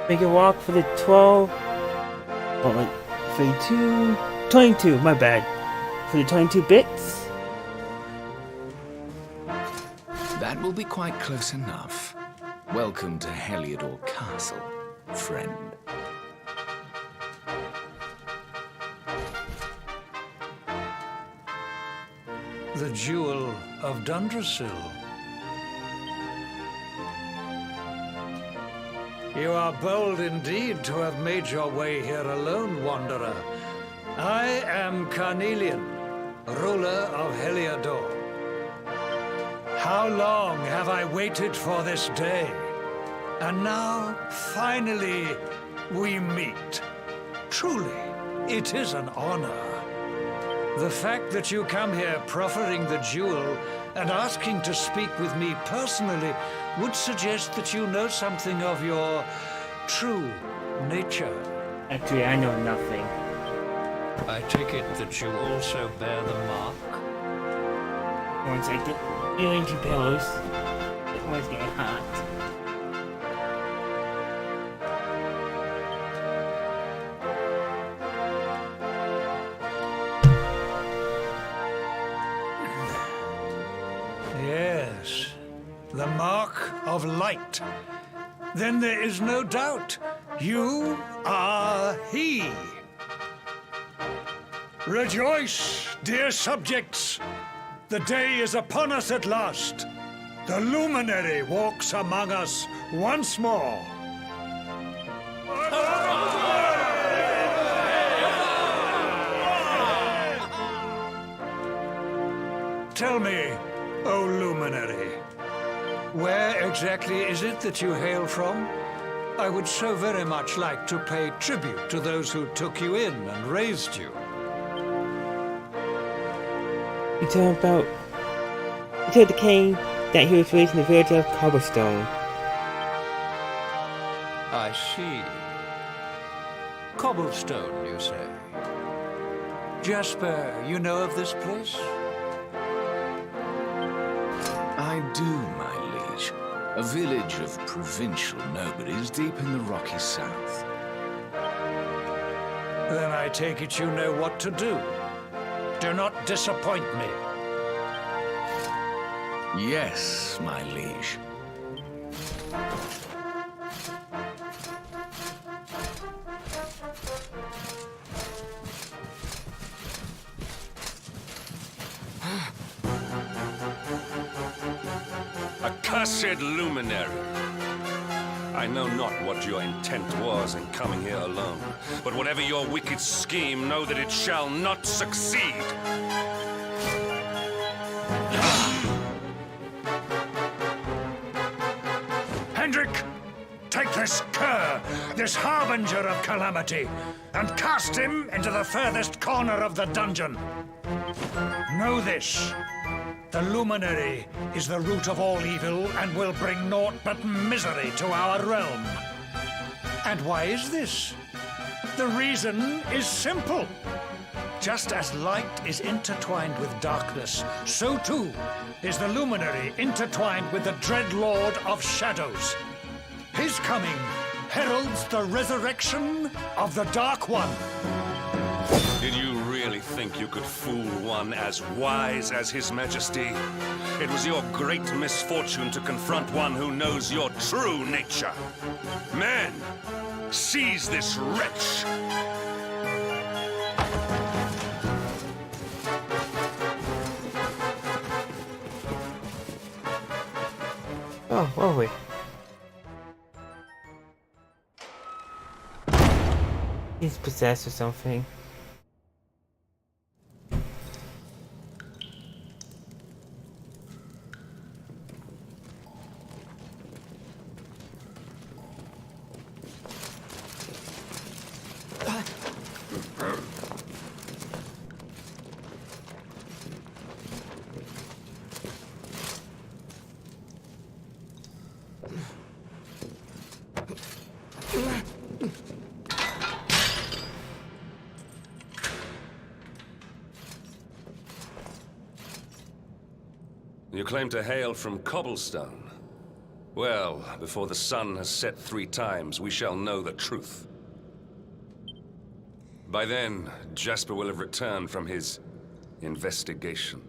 Make a walk for the 12. Oh, wait. 32. 22, my bad. For the 22 bits. That will be quite close enough. Welcome to Heliodor Castle, friend. The Jewel of Dundrasil. You are bold indeed to have made your way here alone, wanderer. I am Carnelian, ruler of Heliodor. How long have I waited for this day? And now, finally, we meet. Truly, it is an honor. The fact that you come here proffering the jewel and asking to speak with me personally would suggest that you know something of your true nature. Actually, I know nothing. I take it that you also bear the mark? One second. You ain't two pillows. This one's getting hot. Yes, the mark of light. Then there is no doubt. You are he. Rejoice, dear subjects. The day is upon us at last. The luminary walks among us once more. Tell me, O luminary, where exactly is it that you hail from? I would so very much like to pay tribute to those who took you in and raised you. You told the king that he was raised in the village of Cobblestone. I see. Cobblestone, you say? Jasper, you know of this place? I do, my liege. A village of provincial nobodies deep in the rocky south. Then I take it you know what to do. Do not disappoint me. Yes, my liege. Accursed luminary! I know not what your intent was in coming here alone, but whatever your wicked scheme, know that it shall not succeed! Hendrik, take this cur, this harbinger of calamity, and cast him into the furthest corner of the dungeon. Know this. The luminary is the root of all evil and will bring naught but misery to our realm. And why is this? The reason is simple. just as light is intertwined with darkness, so too is the Luminary intertwined with the dread Lord of Shadows. His coming heralds the resurrection of the Dark One. Did you really think you could fool one as wise as His Majesty? It was your great misfortune to confront one who knows your true nature. Men, seize this wretch! Oh, were we? He's possessed or something. You claim to hail from Cobblestone. Well, before the sun has set 3 times, we shall know the truth. By then, Jasper will have returned from his investigation.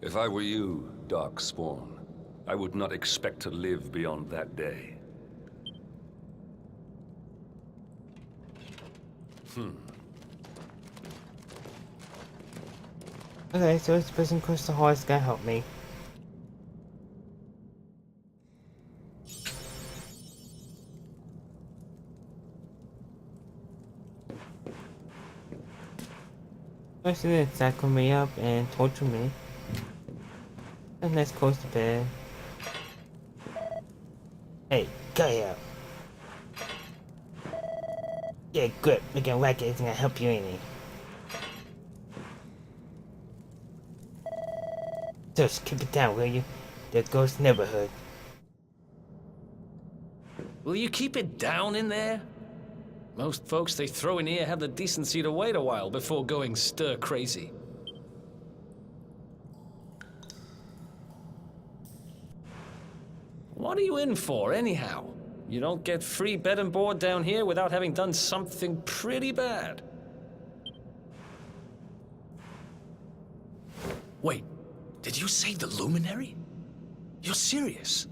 If I were you, Darkspawn, I would not expect to live beyond that day. Okay, so this person across the hall is gonna help me. Person didn't tackle me up and torture me. And let's close the bed. Hey, go here. Yeah, good. Looking like it isn't gonna help you any. Just keep it down, will you? The ghost neighborhood. Will you keep it down in there? Most folks they throw in here have the decency to wait a while before going stir crazy. What are you in for, anyhow? You don't get free bed and board down here without having done something pretty bad. Wait, did you say the Luminary? You're serious?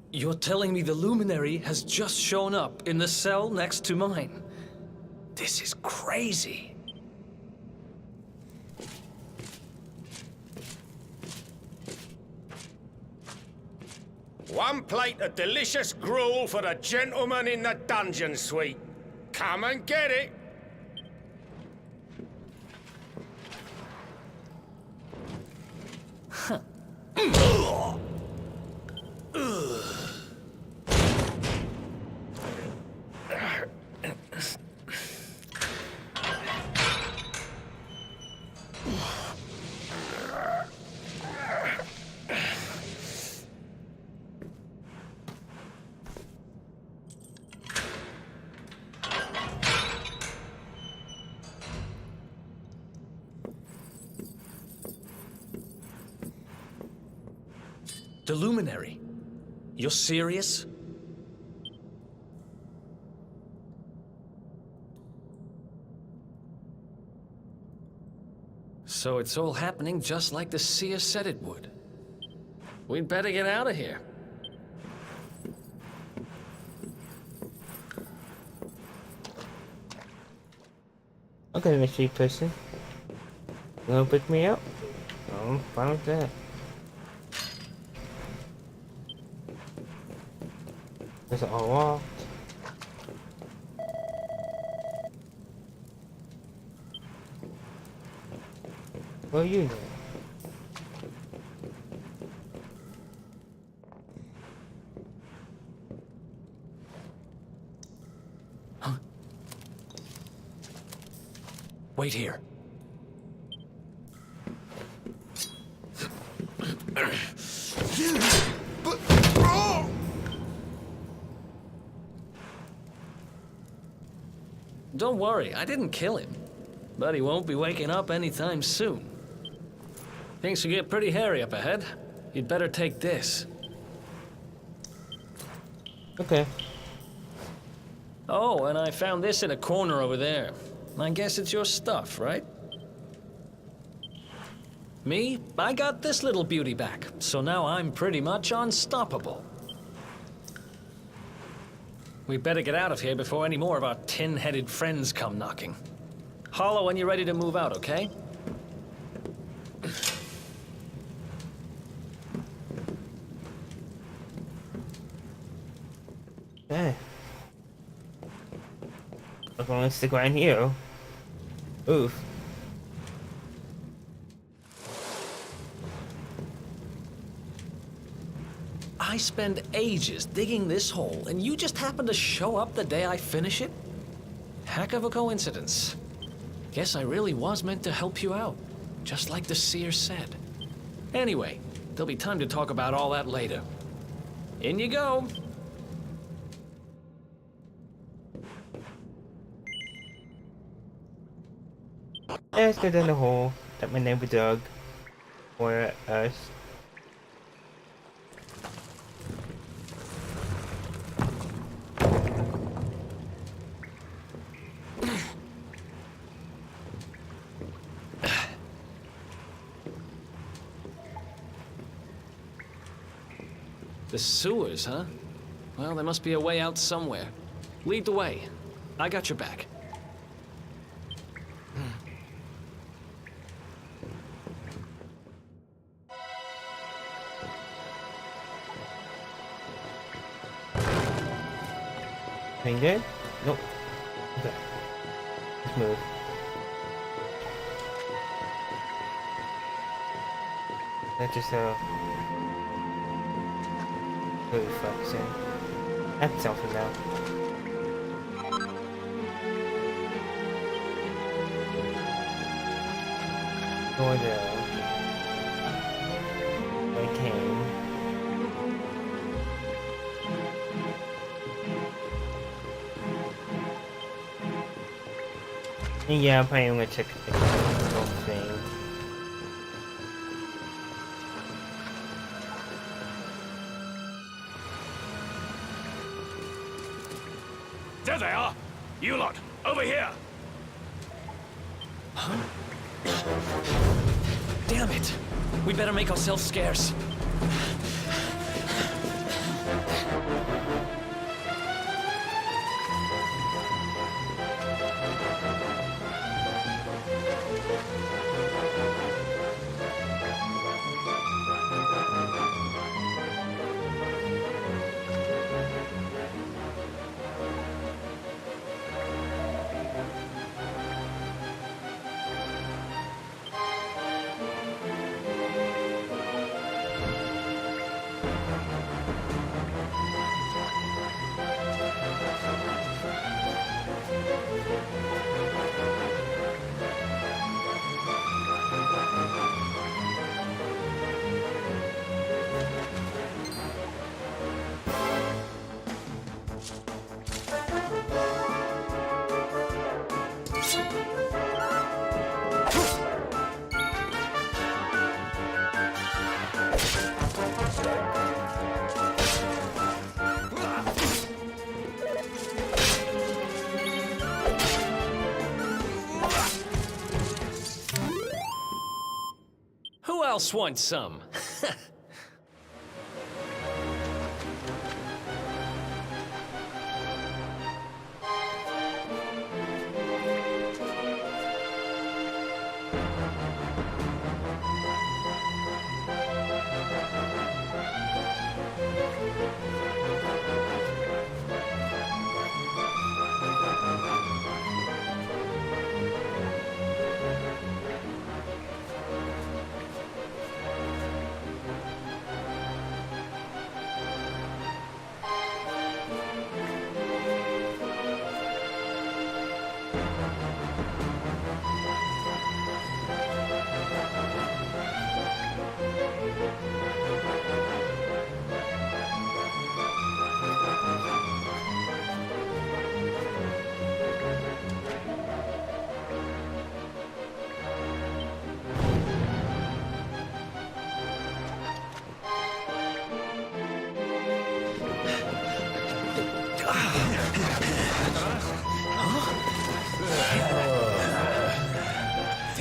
You're telling me the Luminary has just shown up in the cell next to mine? This is crazy. One plate of delicious gruel for the gentleman in the dungeon suite. Come and get it. Huh. The Luminary? You're serious? So it's all happening just like the seer said it would. We'd better get out of here. Okay, mystery person. You wanna pick me up? I'm fine with that. Is it all locked? What are you doing? Huh? Wait here. Don't worry, I didn't kill him. But he won't be waking up anytime soon. Things will get pretty hairy up ahead. You'd better take this. Okay. Oh, and I found this in a corner over there. I guess it's your stuff, right? Me, I got this little beauty back, so now I'm pretty much unstoppable. We better get out of here before any more of our tin-headed friends come knocking. Holler when you're ready to move out, okay? Okay. I'm going to stick around here. Oof. I spend ages digging this hole, and you just happen to show up the day I finish it? Heck of a coincidence. Guess I really was meant to help you out, just like the seer said. Anyway, there'll be time to talk about all that later. In you go. Let's go down the hole that my neighbor dug for us. The sewers, huh? Well, there must be a way out somewhere. Lead the way. I got your back. Anything good? Nope. Okay. Let's move. That's just really flexing. That's something now. Going to I came. Yeah, I'm probably gonna check the whole thing. There they are! You lot, over here! Huh? Damn it! We better make ourselves scarce. Who else wants some?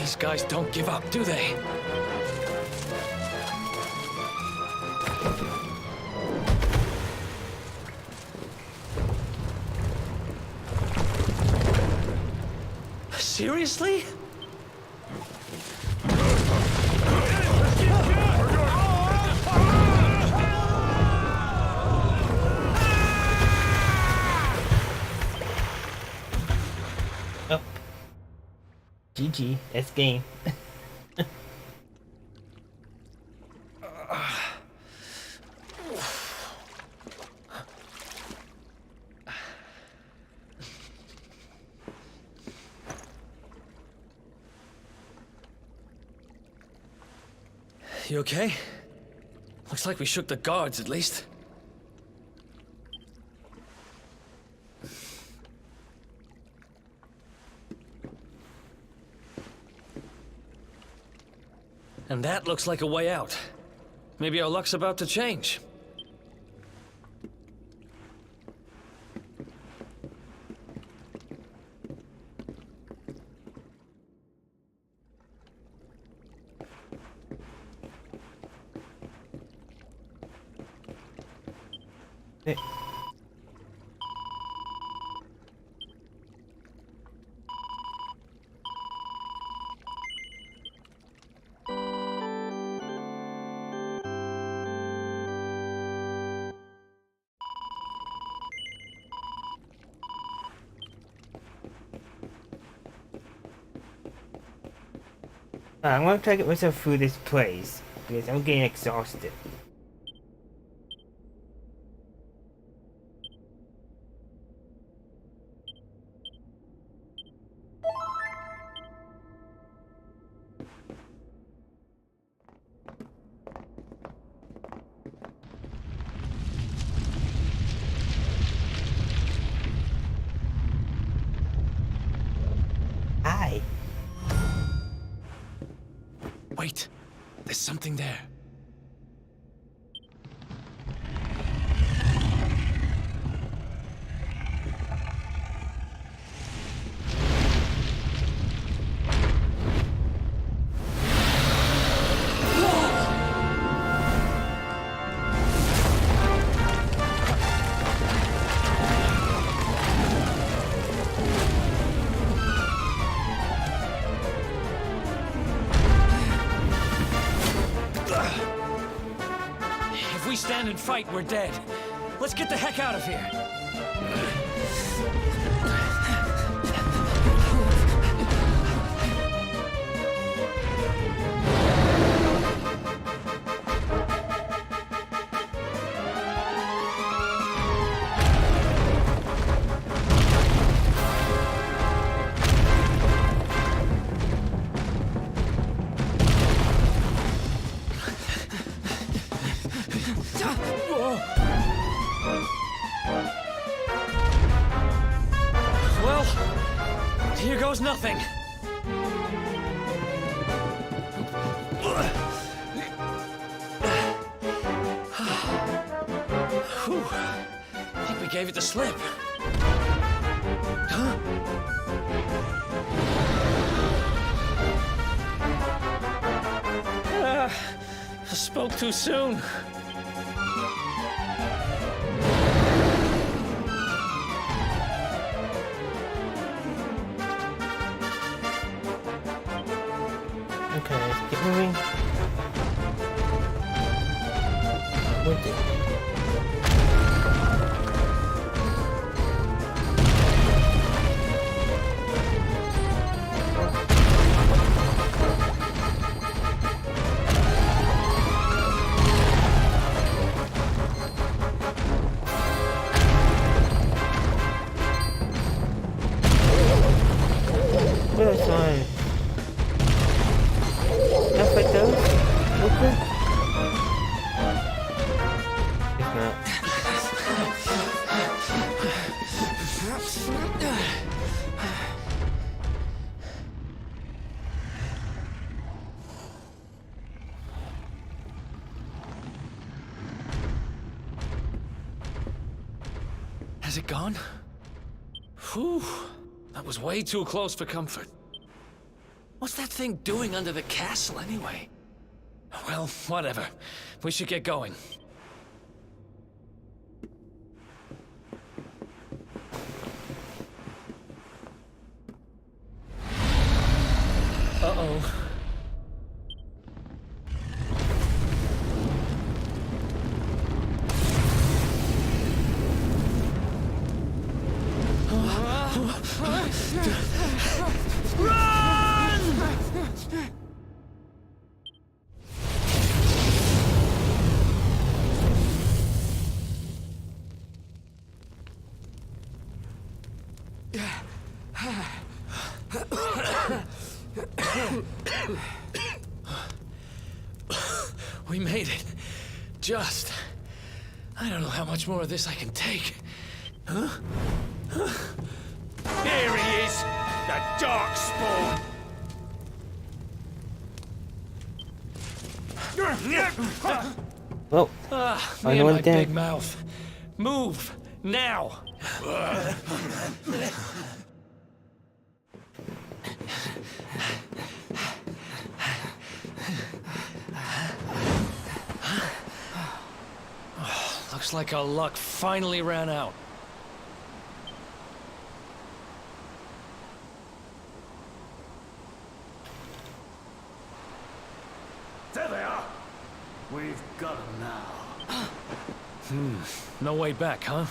These guys don't give up, do they? Seriously? Oh. GG, that's game. You okay? Looks like we shook the guards, at least. And that looks like a way out. Maybe our luck's about to change. I'm gonna try to get myself through this place because I'm getting exhausted. Hi. Wait, there's something there. If we stand and fight, we're dead. Let's get the heck out of here. Well, here goes nothing. Whew. I think we gave it the slip. Huh? I spoke too soon. Okay, let's get moving. With it. This one. Can I fight those? Open? If not. Has it gone? Whew. That was way too close for comfort. What's that thing doing under the castle, anyway? Well, whatever. We should get going. Uh-oh. We made it. Just. I don't know how much more of this I can take. Huh? Here he is, the Darkspawn. Oh, Me and my big mouth. Move now. Looks like our luck finally ran out. There they are. We've got them now. No way back, huh?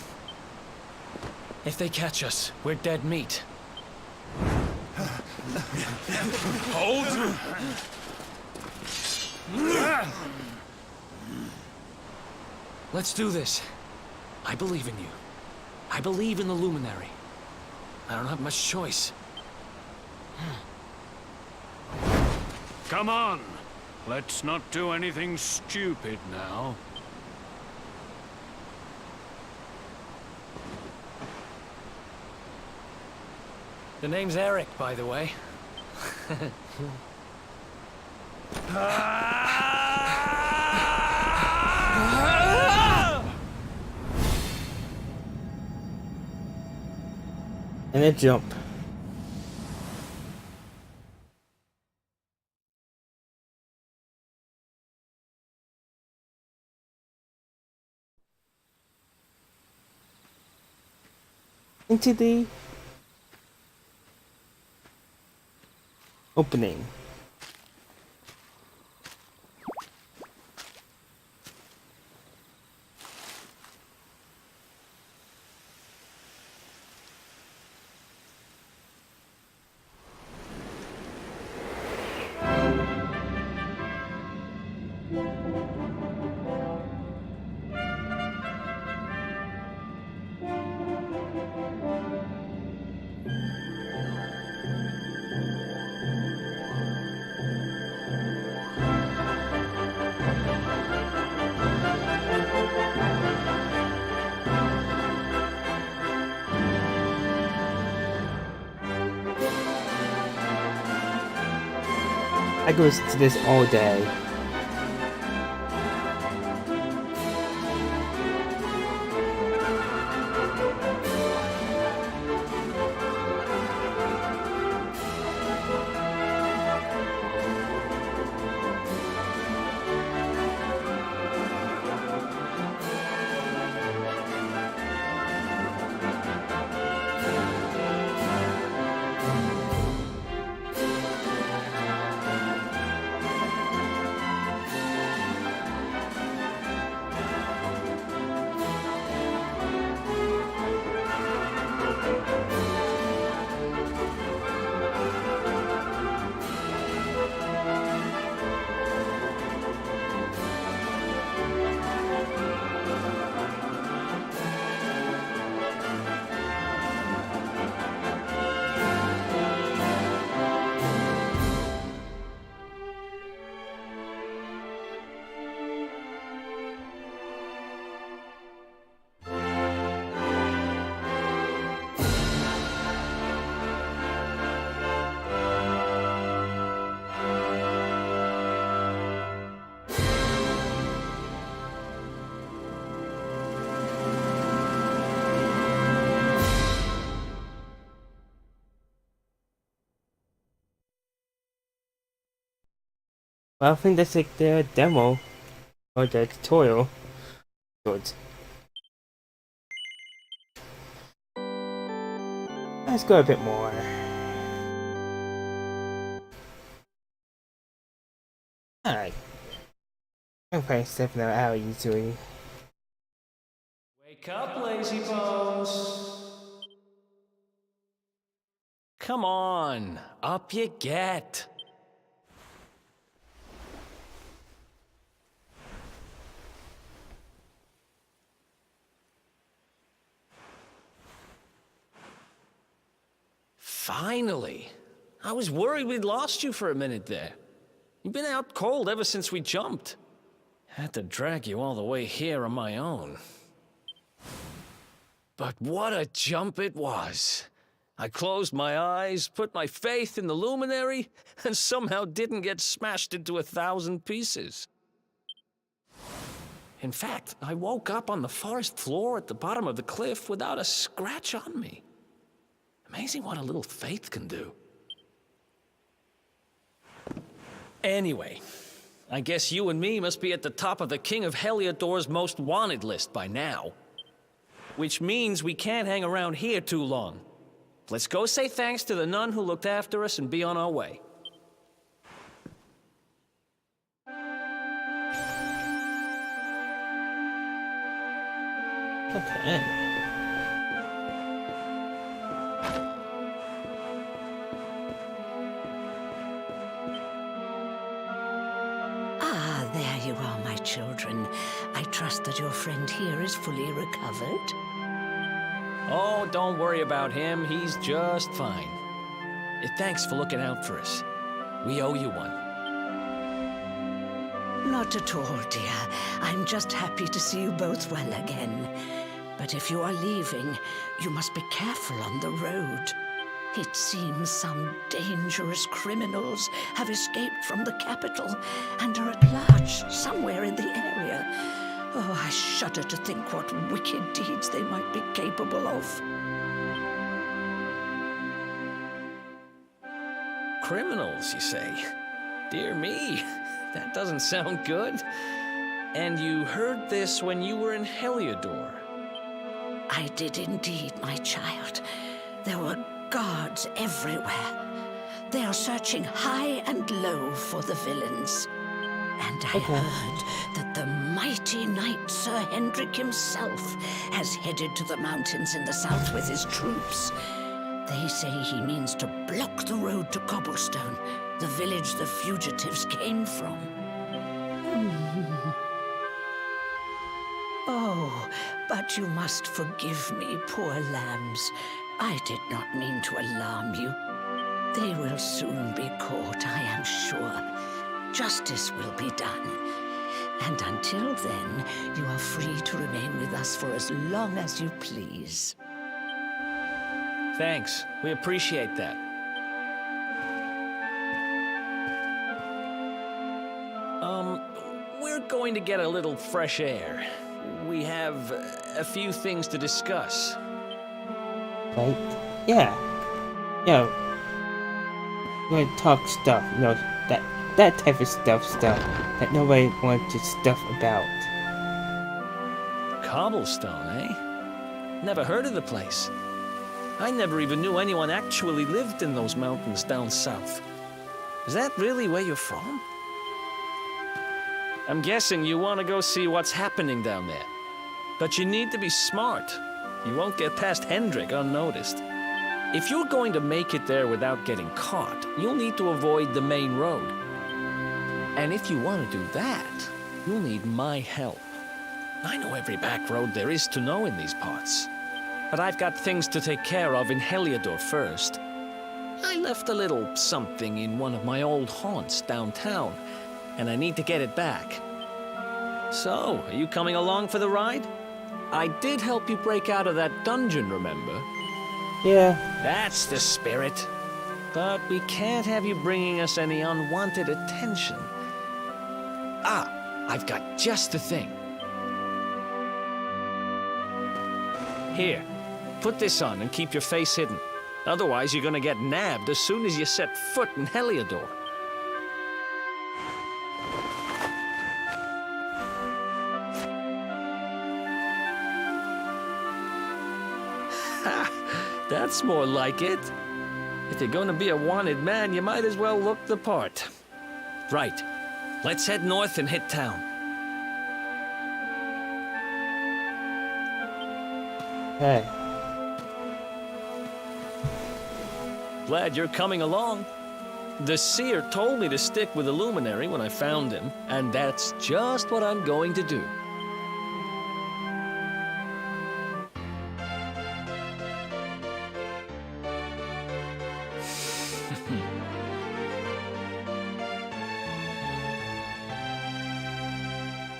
If they catch us, we're dead meat. Hold! Let's do this. I believe in you. I believe in the Luminary. I don't have much choice. Come on. Let's not do anything stupid now. The name's Eric, by the way. And a jump. Into the opening. I could listen to this all day. Well, I think that's like the demo or the tutorial. Good. Let's go a bit more. Alright. I'm playing stuff now how easily. Wake up, lazy bones. Come on, up you get. Finally. I was worried we'd lost you for a minute there. You've been out cold ever since we jumped. Had to drag you all the way here on my own. But what a jump it was. I closed my eyes, put my faith in the luminary, and somehow didn't get smashed into 1,000 pieces. In fact, I woke up on the forest floor at the bottom of the cliff without a scratch on me. Amazing what a little faith can do. Anyway, I guess you and me must be at the top of the King of Heliodor's most wanted list by now. Which means we can't hang around here too long. Let's go say thanks to the nun who looked after us and be on our way. Okay. There you are, my children. I trust that your friend here is fully recovered. Oh, don't worry about him. He's just fine. Thanks for looking out for us. We owe you one. Not at all, dear. I'm just happy to see you both well again. But if you are leaving, you must be careful on the road. It seems some dangerous criminals have escaped from the capital and are at large somewhere in the area. Oh, I shudder to think what wicked deeds they might be capable of. Criminals, you say? Dear me, that doesn't sound good. And you heard this when you were in Heliodor? I did indeed, my child. There were guards everywhere. They are searching high and low for the villains. And I heard that the mighty knight Sir Hendrik himself has headed to the mountains in the south with his troops. They say he means to block the road to Cobblestone, the village the fugitives came from. Oh, but you must forgive me, poor lambs. I did not mean to alarm you. They will soon be caught, I am sure. Justice will be done. And until then, you are free to remain with us for as long as you please. Thanks. We appreciate that. We're going to get a little fresh air. We have a few things to discuss. Right? Yeah. Yo. We're gonna talk stuff, you know, that type of stuff that nobody wants to stuff about. Cobblestone, eh? Never heard of the place. I never even knew anyone actually lived in those mountains down south. Is that really where you're from? I'm guessing you want to go see what's happening down there. But you need to be smart. You won't get past Hendrik unnoticed. If you're going to make it there without getting caught, you'll need to avoid the main road. And if you want to do that, you'll need my help. I know every back road there is to know in these parts. But I've got things to take care of in Heliodor first. I left a little something in one of my old haunts downtown, and I need to get it back. So, are you coming along for the ride? I did help you break out of that dungeon, remember? Yeah. That's the spirit. But we can't have you bringing us any unwanted attention. Ah, I've got just the thing. Here, put this on and keep your face hidden. Otherwise, you're gonna get nabbed as soon as you set foot in Heliodor. That's more like it. If you're gonna be a wanted man, you might as well look the part. Right. Let's head north and hit town. Hey. Glad you're coming along. The seer told me to stick with the luminary when I found him, and that's just what I'm going to do.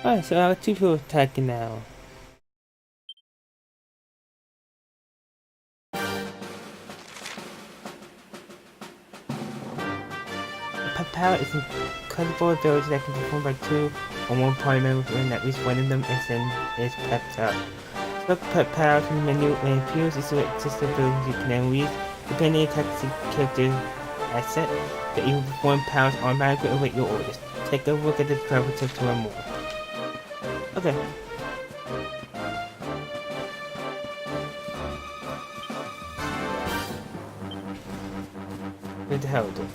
Alright, so our two people attacking now. Pet power is an incredible ability that can be performed by two or more party members when at least one of them is pepped up. Select pet power from the menu and appears is to exist abilities you can then use. Depending on the character asset, that you perform powers automatically await your orders. Take a look at the preferences to learn more. Okay. What the hell, dude?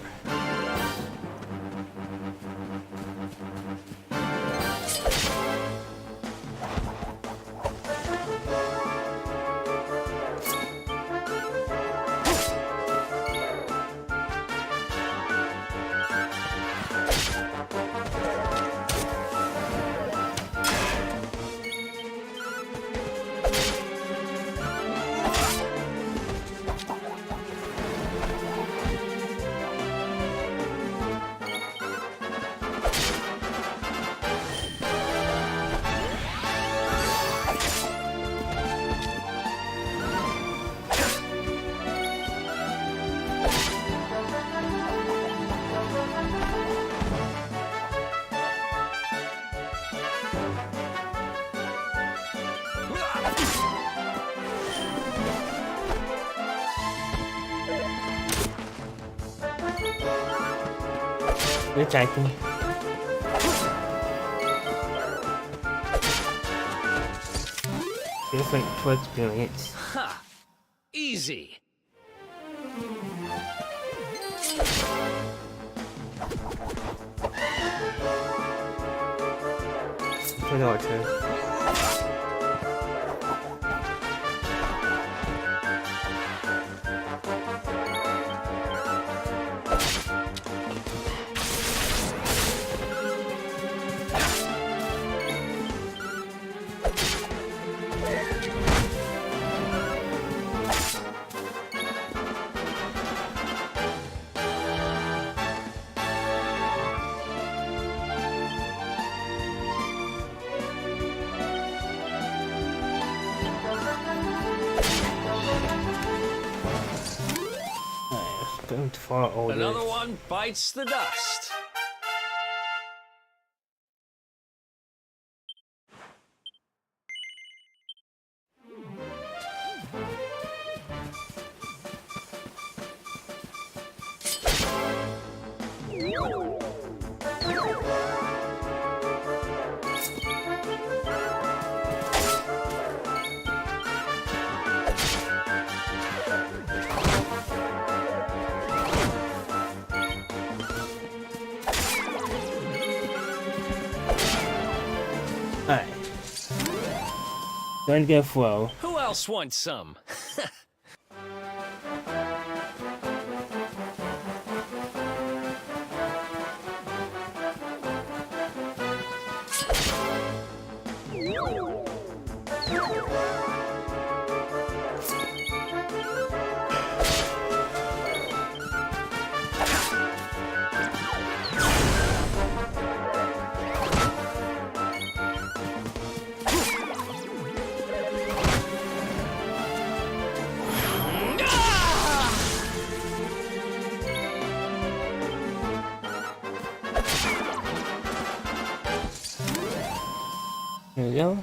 You're attacking. Different to experience. Ha! Easy. For the orchard. Going to far older. Another one bites the dust. Alright. Going to go flow. Who else wants some? There we go.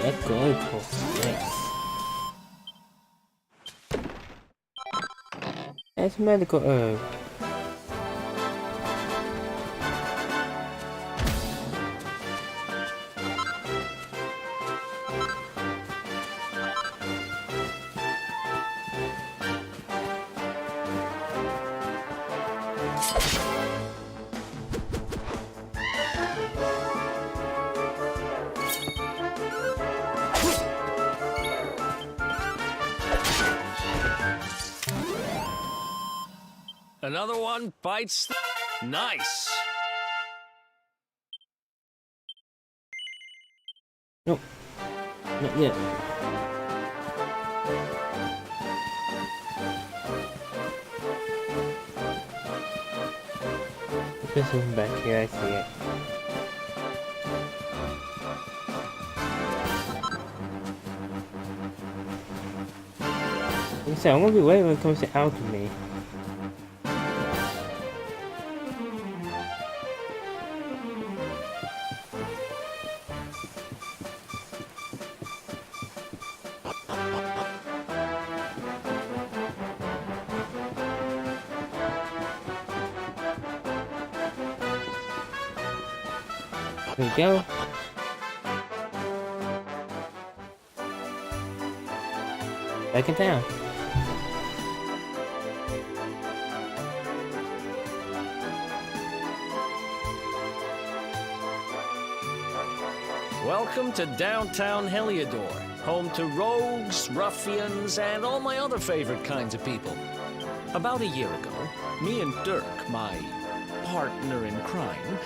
Echo Opal. Yes. That's medical herb. Another one bites. Nice. Nope. Not yet. There's one back here, I see it. I'm gonna be waiting when it comes to alchemy. There we go. Back in town. Welcome to downtown Heliodor, home to rogues, ruffians, and all my other favorite kinds of people. About a year ago, me and Dirk, my partner in crime,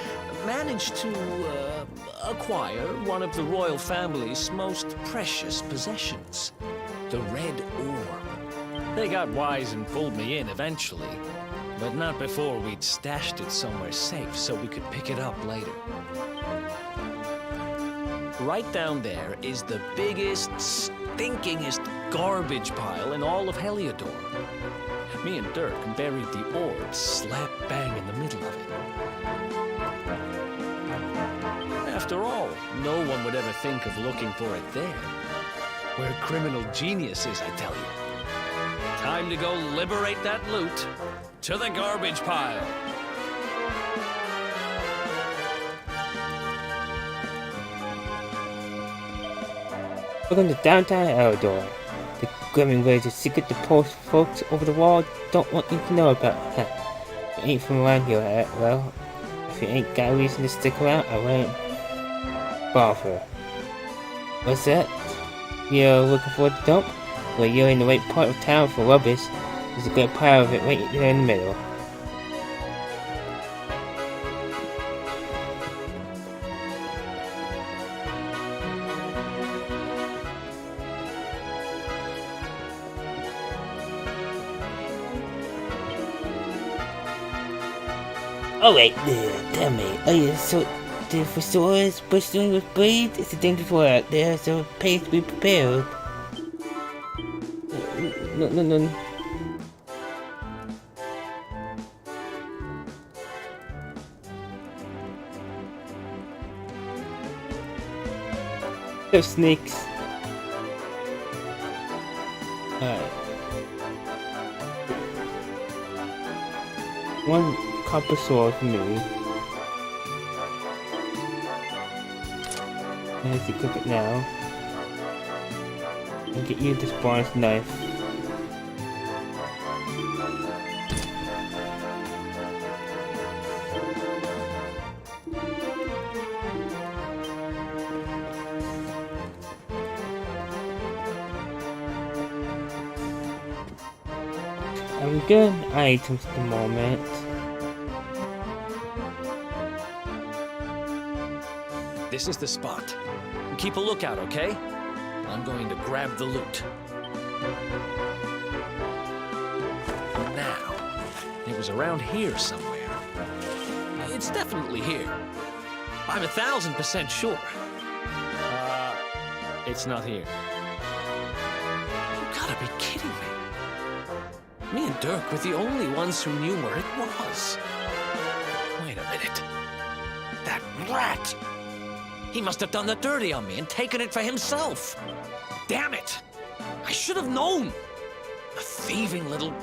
managed to acquire one of the royal family's most precious possessions, the Red Orb. They got wise and pulled me in eventually, but not before we'd stashed it somewhere safe so we could pick it up later. Right down there is the biggest, stinkingest garbage pile in all of Heliodor. Me and Dirk buried the orb slap bang in the middle of it. After all, no one would ever think of looking for it there. We're criminal geniuses, I tell you. Time to go liberate that loot to the garbage pile. Welcome to downtown Heliodor. The Gremlin Rays are secret the post folks over the wall don't want you to know about. You ain't from around here, well, if you ain't got a reason to stick around, I won't bother. What's that? You're looking for the dump? Well, you're in the right part of town for rubbish. There's a great pile of it right there in the middle. Alright, tell me, are you so the resource bristling with blades? It's a dangerous war out there, so please be prepared. No. Those snakes. Alright. One copper sword for me. Let's equip it now. And get you this bronze knife. I'm good items at the moment. This is the spot. Keep a lookout, okay? I'm going to grab the loot. Now, it was around here somewhere. It's definitely here. I'm 1,000% sure. It's not here. You gotta be kidding me. Me and Dirk were the only ones who knew where it was. Wait a minute. That rat! He must have done the dirty on me and taken it for himself. Damn it! I should have known. A thieving little...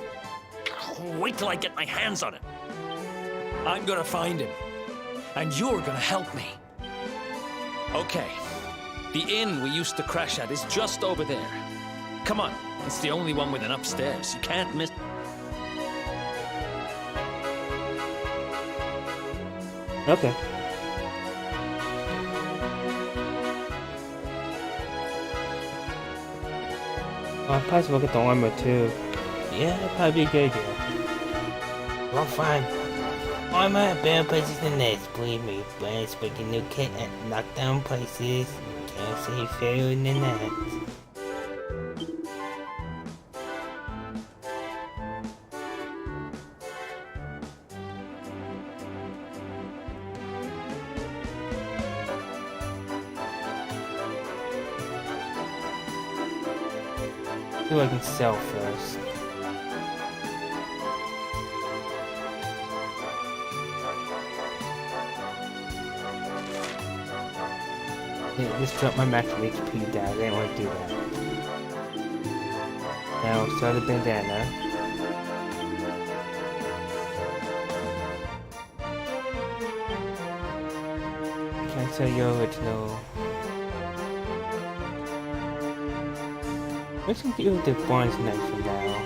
Wait till I get my hands on him. I'm gonna find him. And you're gonna help me. Okay. The inn we used to crash at is just over there. Come on. It's the only one with an upstairs. You can't miss... Okay. I'll probably look at the armor too. Yeah, that'd probably be a good idea. Well, fine. Armor at better places than this, believe me. Brand's breaking new kit at knockdown places. Can't say fairer than that. See what I can sell first. Yeah, just drop my maximum HP down. I didn't want to do that. Now sell the bandana. Can't sell your original. Let's get you with the Barnes knife for now.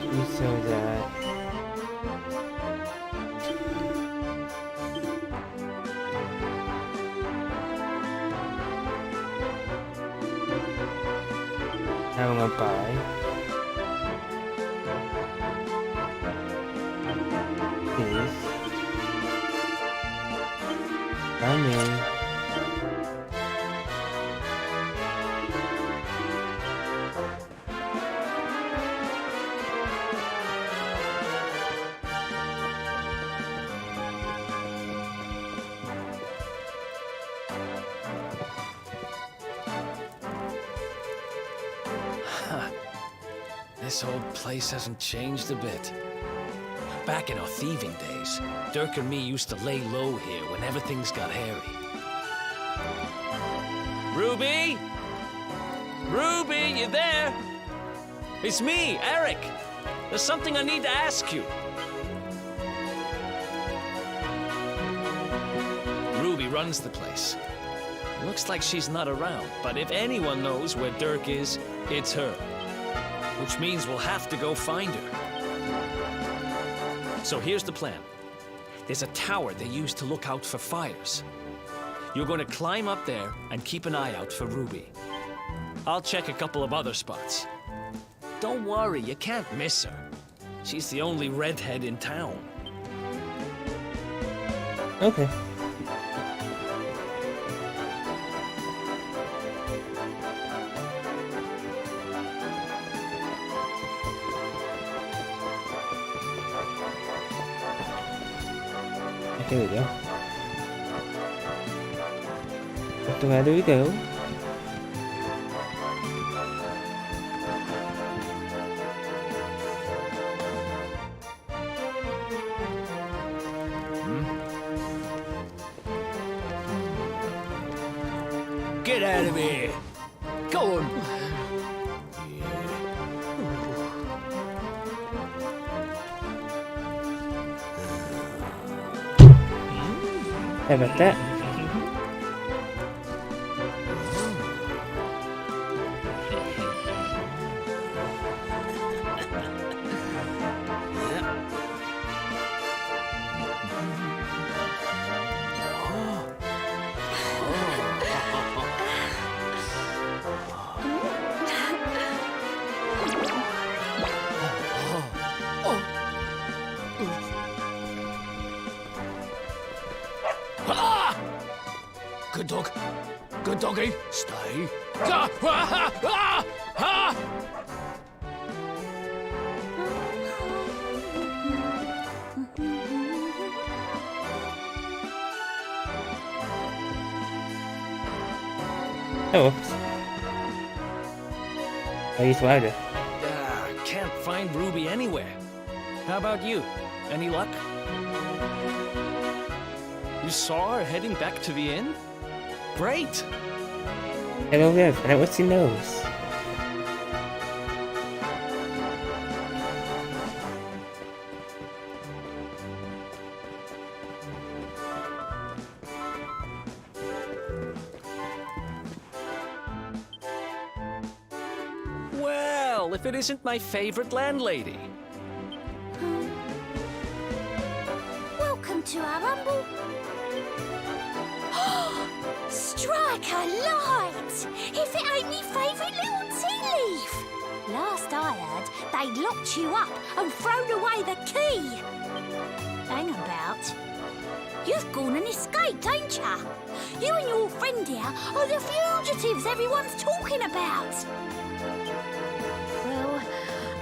You sell that. Now I'm gonna buy. These. This whole place hasn't changed a bit. Back in our thieving days, Dirk and me used to lay low here whenever things got hairy. Ruby? Ruby, you there? It's me, Eric. There's something I need to ask you. Ruby runs the place. Looks like she's not around, but if anyone knows where Dirk is, it's her. Which means we'll have to go find her. So here's the plan. There's a tower they use to look out for fires. You're going to climb up there and keep an eye out for Ruby. I'll check a couple of other spots. Don't worry, you can't miss her. She's the only redhead in town. Okay. There we go. Up the ladder we go. Get out of here! Go on! How about that? Good dog. Good doggy. Stay. Ah, ah, ah, ah. Oh. I used louder. Can't find Ruby anywhere. How about you? Any luck? You saw her heading back to the inn? great. Hello there, find out what he knows. Well, if it isn't my favorite landlady. Welcome to our humble... Strike a light! If it ain't me favourite little tea leaf! Last I heard, they'd locked you up and thrown away the key. Hang about. You've gone and escaped, ain't ya? You and your friend here are the fugitives everyone's talking about. Well,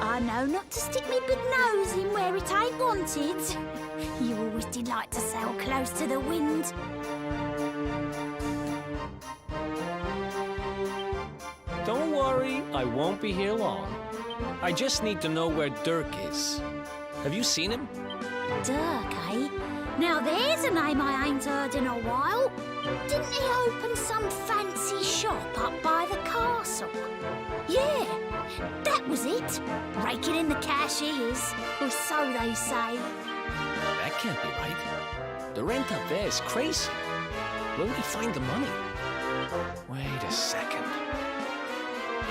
I know not to stick me big nose in where it ain't wanted. You always did like to sail close to the wind. Don't worry, I won't be here long. I just need to know where Dirk is. Have you seen him? Dirk, eh? Now there's a name I ain't heard in a while. Didn't he open some fancy shop up by the castle? Yeah, that was it. Raking in the cash he is, or so they say. That can't be right. The rent up there is crazy. Where would he find the money? Wait a second.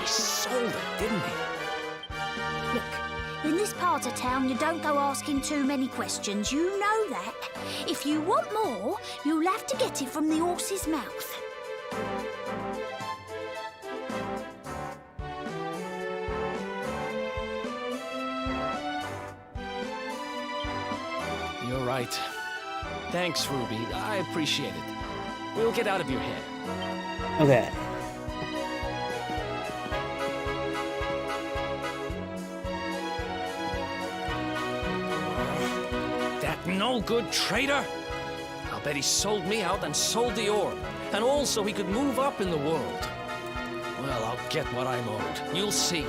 He sold it, didn't he? Look, in this part of town, you don't go asking too many questions. You know that. If you want more, you'll have to get it from the horse's mouth. You're right. Thanks, Ruby. I appreciate it. We'll get out of your hair. Okay. That no-good traitor! I'll bet he sold me out and sold the orb. And all so he could move up in the world. Well, I'll get what I'm owed. You'll see.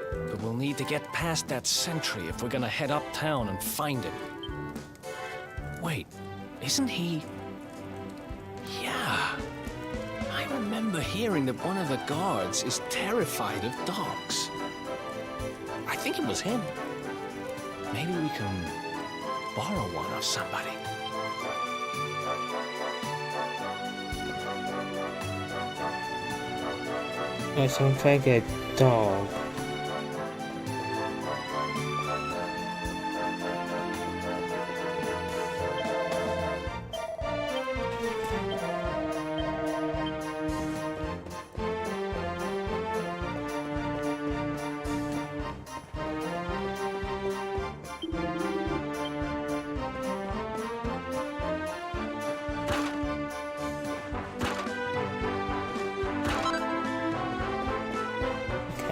But we'll need to get past that sentry if we're gonna head uptown and find him. Wait, isn't he... Yeah. I remember hearing that one of the guards is terrified of dogs. I think it was him. Maybe we can borrow one of somebody. Oh, so I'm trying to get a dog.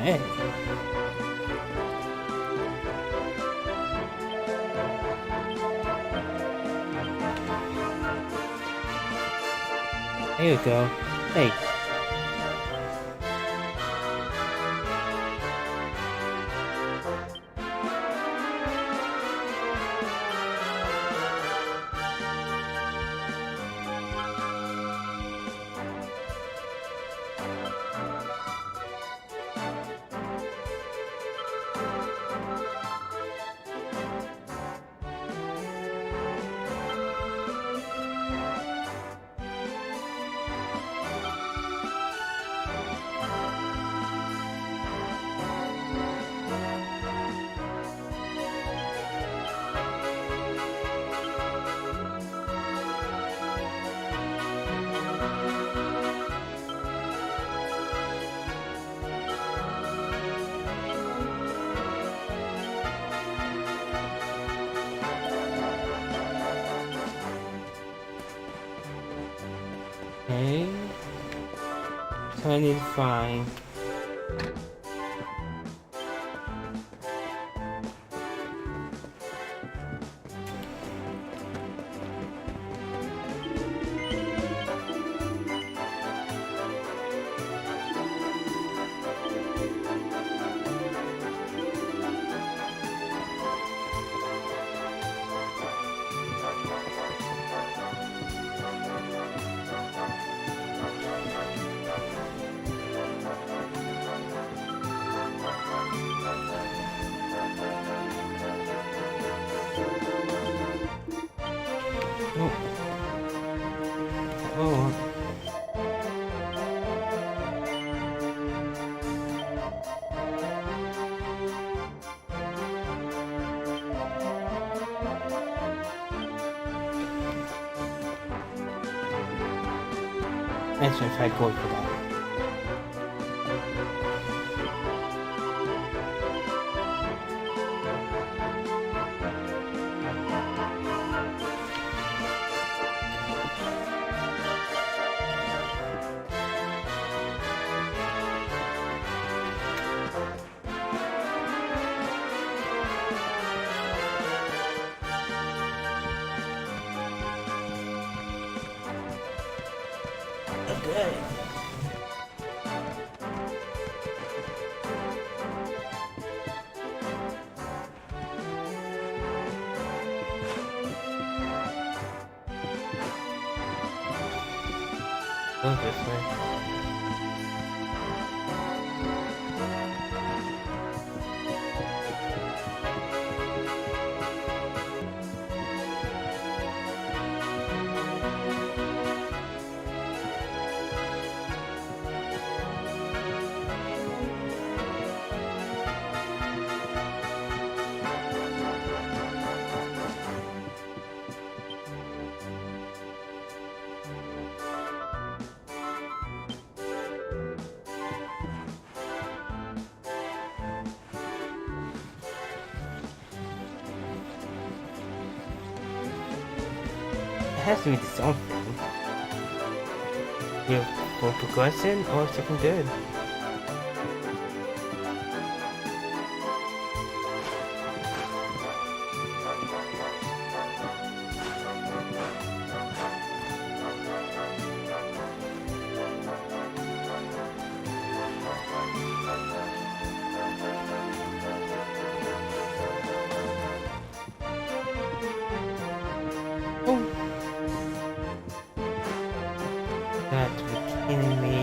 Okay. There you go. Hey. Okay. So I need to find... Let's try going for that. Okay. Go this way. It has to be something. Either for progression or something good. That's kidding me.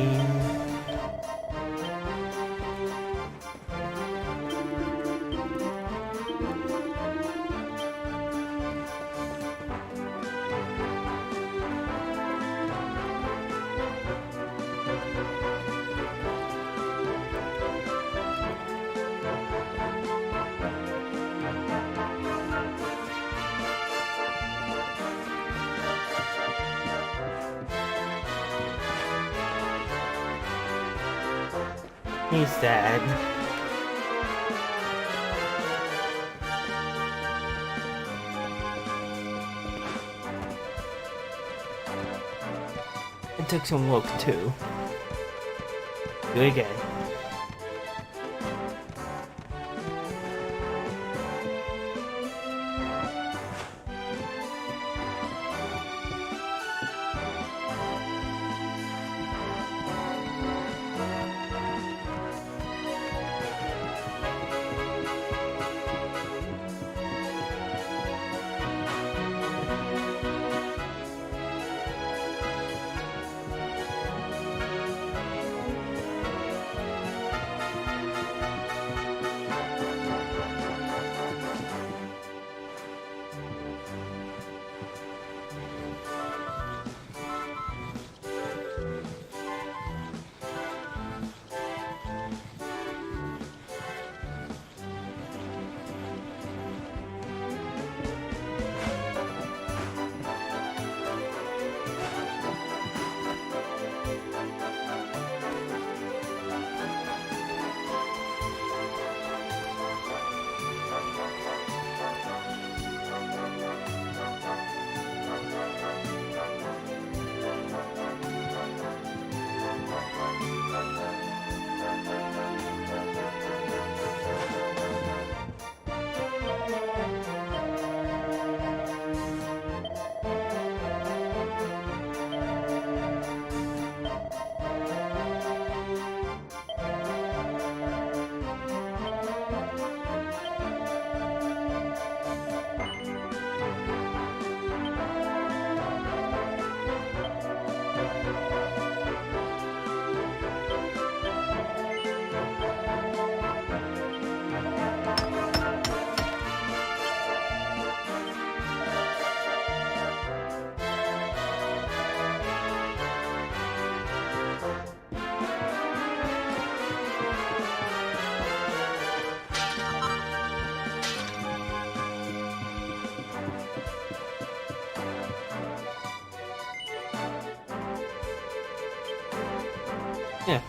He's sad. It took some work too. Do it again. Yeah.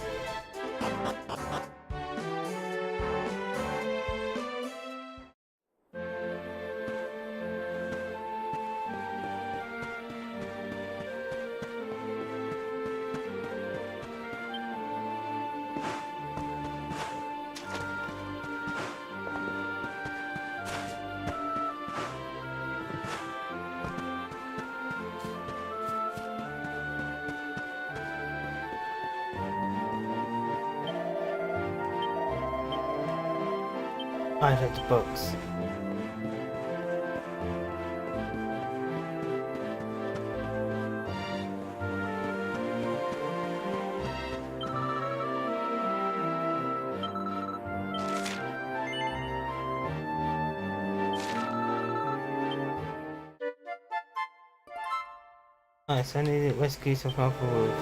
I like the books. Nice, I need to rescue some from the roof.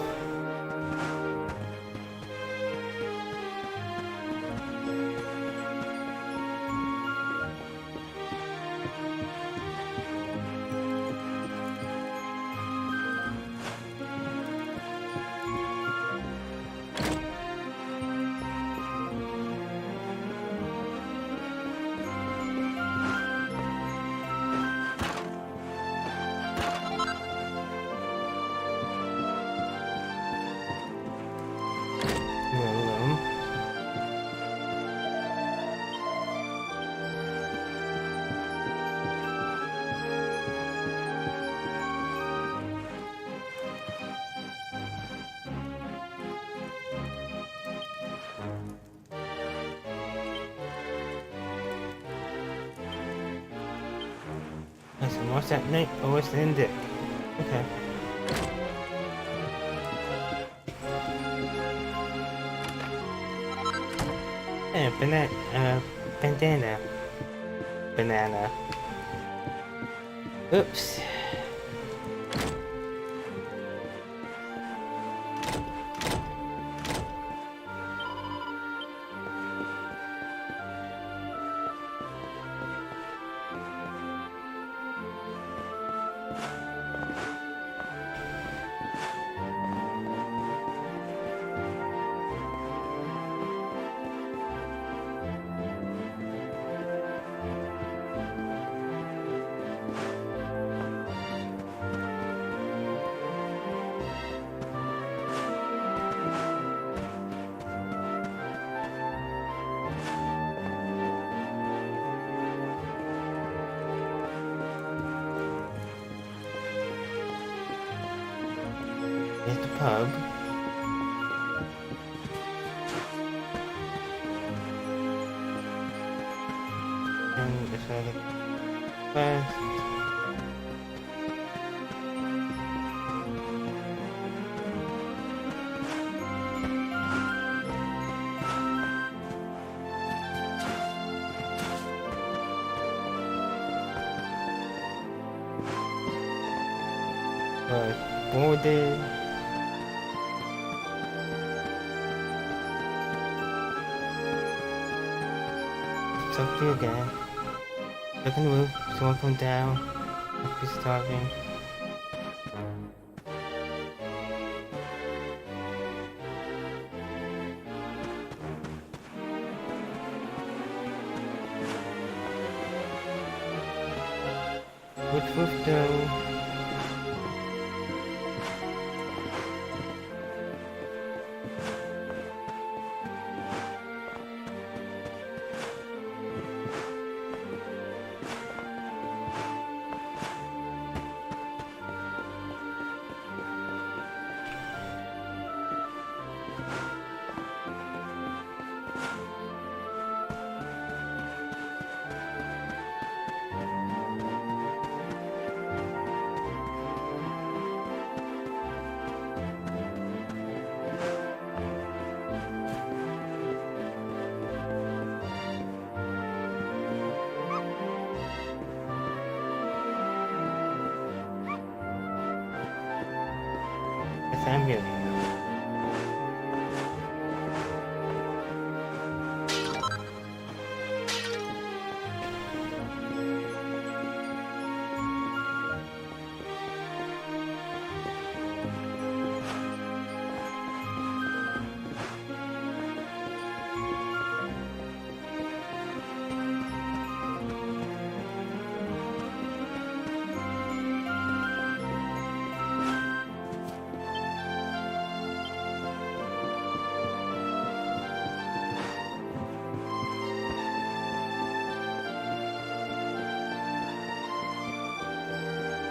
Listen, what's that name? Oh, what's the index? Okay. Yeah, bandana. Banana. Oops. Here's the pub. And if I look first. Right, boarded. Talk to you again. Look on the roof, someone come down. Must be starving. Which roof though? Yes, I'm here.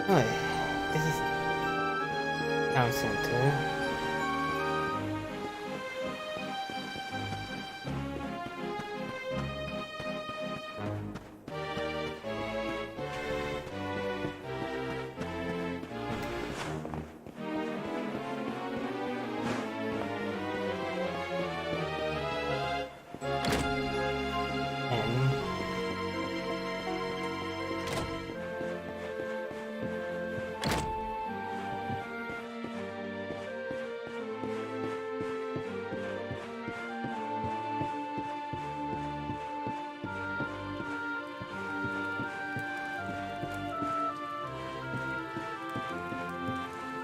Wait, this is town center.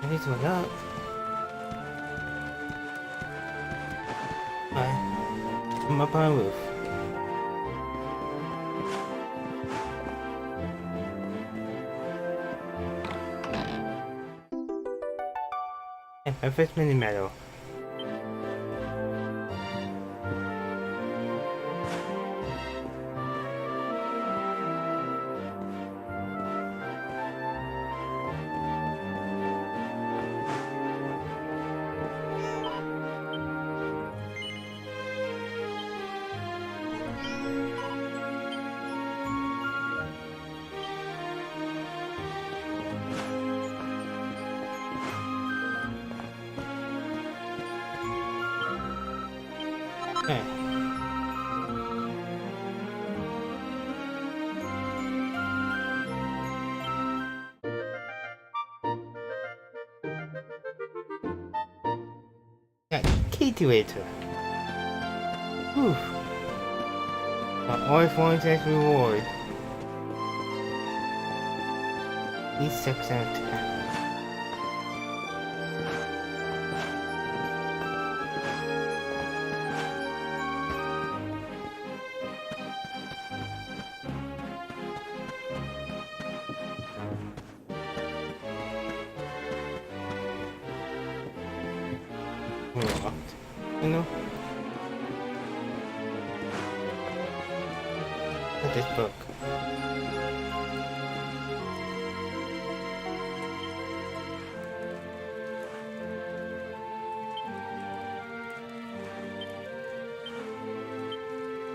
I need to look up. Alright. I'm up on the roof. And my first mini medal. Okay. Got Katie later. Whew. I always wanted as reward. He's 6 out of 10. You know? Look at this book.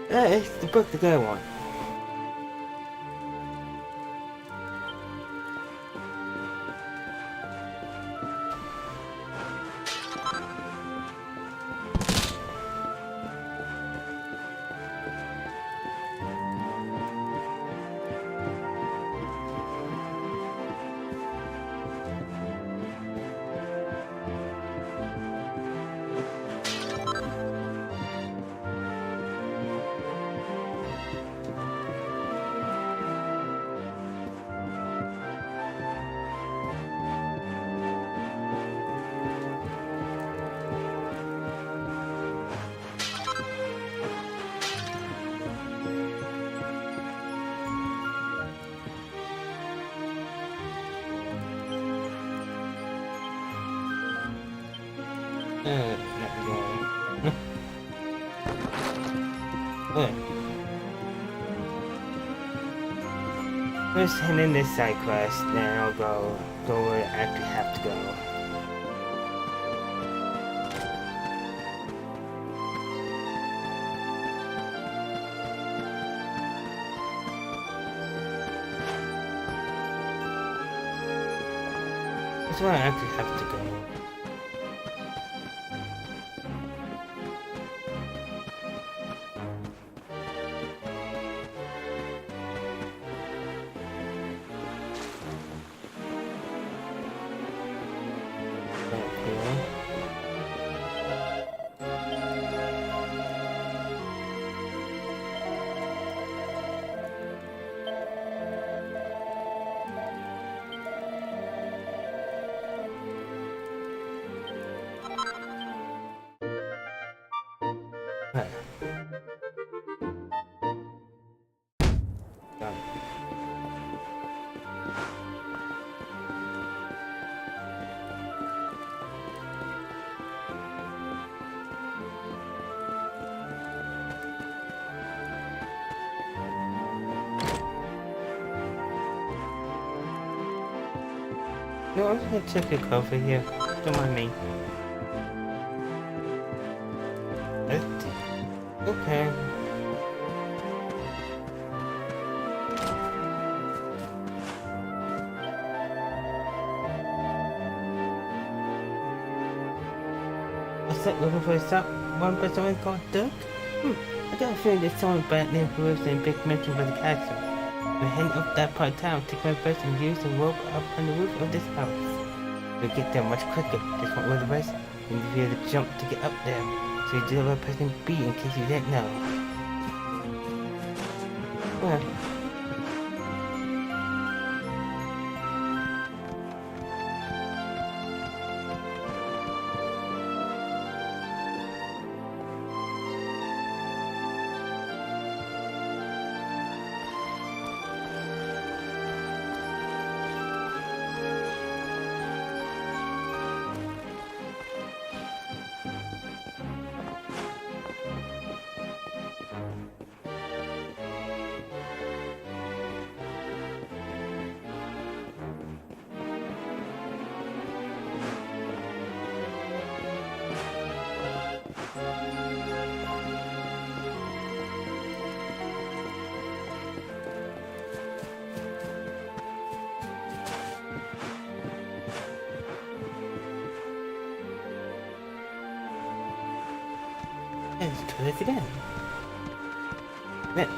It's the book that I want. Not going. Good. First hand in this side quest, then I'll go where I actually have to go. That's where I actually have to go. No, I'm just gonna check your cover here. Don't mind me. Okay. What's that looking for? Is that one by someone called Dirk? I got a feeling there's someone by the name who lives in a big mansion by the castle. We're heading up that part of town, take my bus and use the rope up on the roof of this house. We'll get there much quicker. Just want with the rest and be able to jump to get up there. So you deliver person B in case you didn't know. Well. Let's try this again. Then.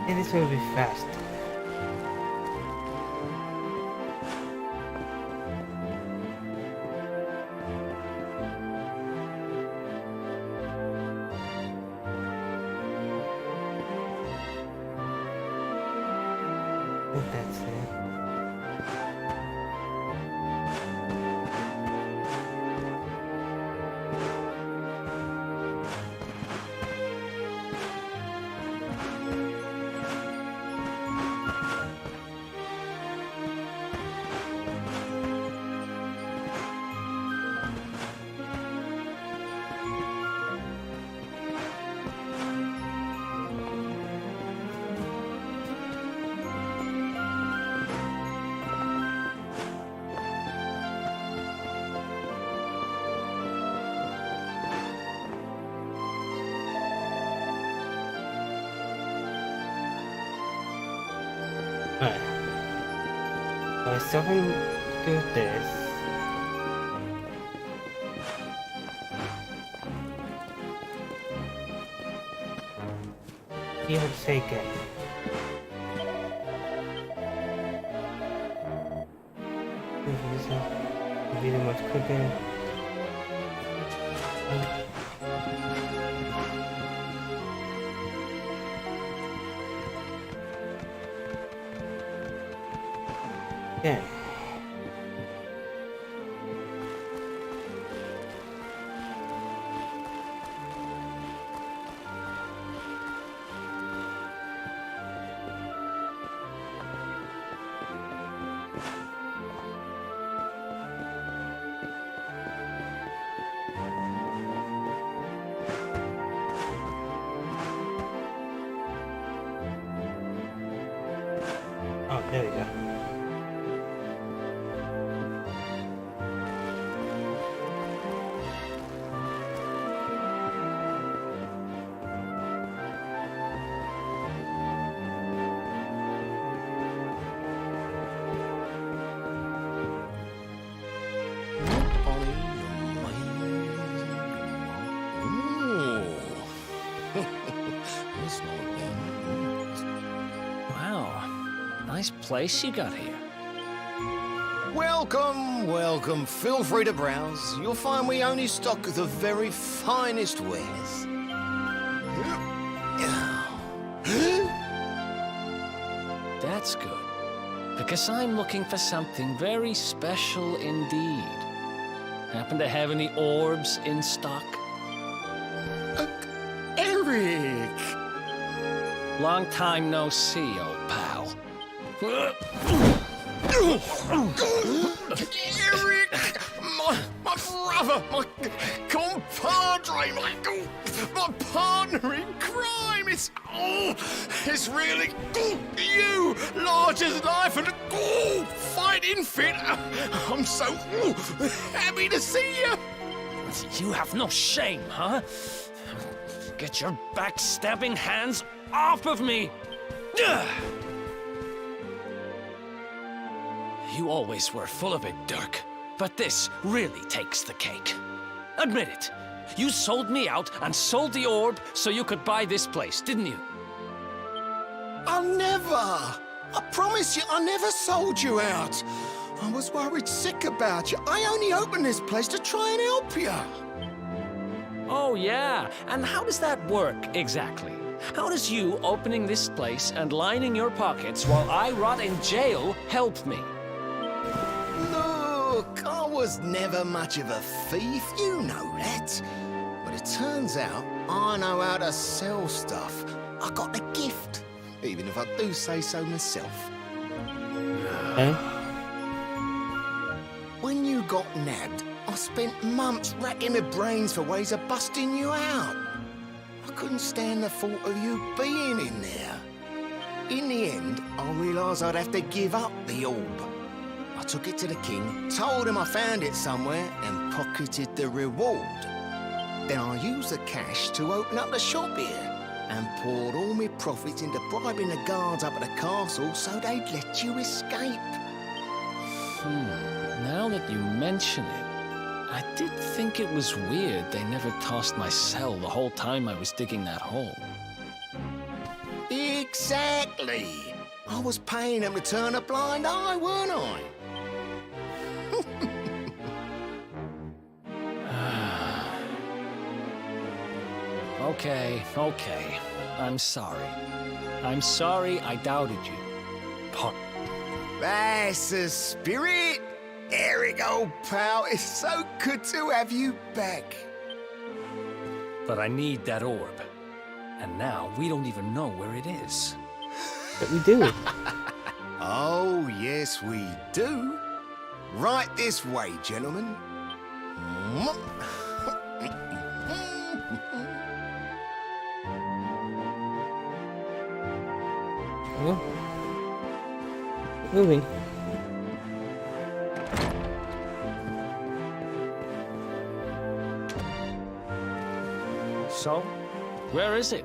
And this will be fast. That's it. Alright. So if I do this. You have taken. This will be much quicker. Yeah. Oh, there we go. Wow, nice place you got here. Welcome, welcome. Feel free to browse. You'll find we only stock the very finest wares. That's good, because I'm looking for something very special indeed. Happen to have any orbs in stock? Eric! Long time no see, old pal. Eric! My brother, my compadre, my partner in crime. It's really you, large as life and fighting fit. I'm so happy to see you. You have no shame, huh? Get your backstabbing hands off of me! Ugh! You always were full of it, Dirk. But this really takes the cake. Admit it. You sold me out and sold the orb so you could buy this place, didn't you? I'll never. I promise you, I never sold you out. I was worried sick about you. I only opened this place to try and help you. Oh, yeah. And how does that work, exactly? How does you opening this place and lining your pockets while I rot in jail help me? Look, I was never much of a thief, you know that. But it turns out I know how to sell stuff. I got a gift, even if I do say so myself. When you got nabbed, I spent months racking my brains for ways of busting you out. I couldn't stand the thought of you being in there. In the end, I realised I'd have to give up the orb. I took it to the king, told him I found it somewhere, and pocketed the reward. Then I used the cash to open up the shop here, and poured all my profits into bribing the guards up at the castle so they'd let you escape. Now that you mention it, I did think it was weird they never tossed my cell the whole time I was digging that hole. Exactly. I was paying them to turn a blind eye, weren't I? Okay. I'm sorry. I'm sorry I doubted you. That's the spirit. Eric, old pal, it's so good to have you back. But I need that orb. And now we don't even know where it is. But we do. Oh, yes, we do. Right this way, gentlemen. Moving. So, where is it?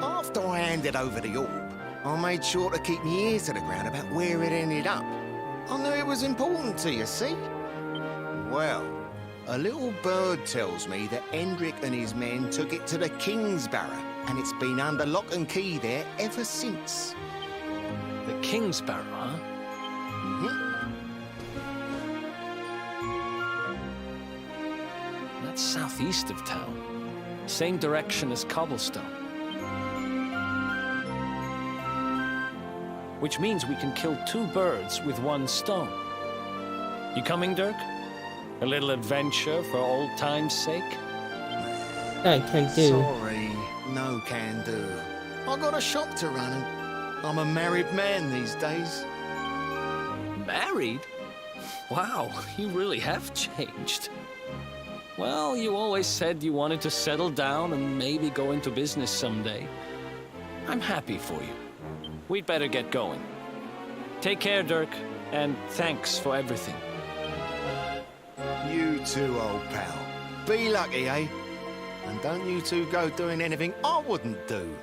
After I handed over the orb, I made sure to keep my ears to the ground about where it ended up. I knew it was important to you, see? Well, a little bird tells me that Hendrik and his men took it to the Kingsbarrow, and it's been under lock and key there ever since. The Kingsbarrow, huh? That's southeast of town. Same direction as Cobblestone. Which means we can kill 2 birds with 1 stone. You coming, Dirk? A little adventure for old time's sake? I can do. Sorry, no can do. I got a shop to run and I'm a married man these days. Married? Wow, you really have changed. Well, you always said you wanted to settle down and maybe go into business someday. I'm happy for you. We'd better get going. Take care, Dirk, and thanks for everything. You too, old pal. Be lucky, eh? And don't you two go doing anything I wouldn't do.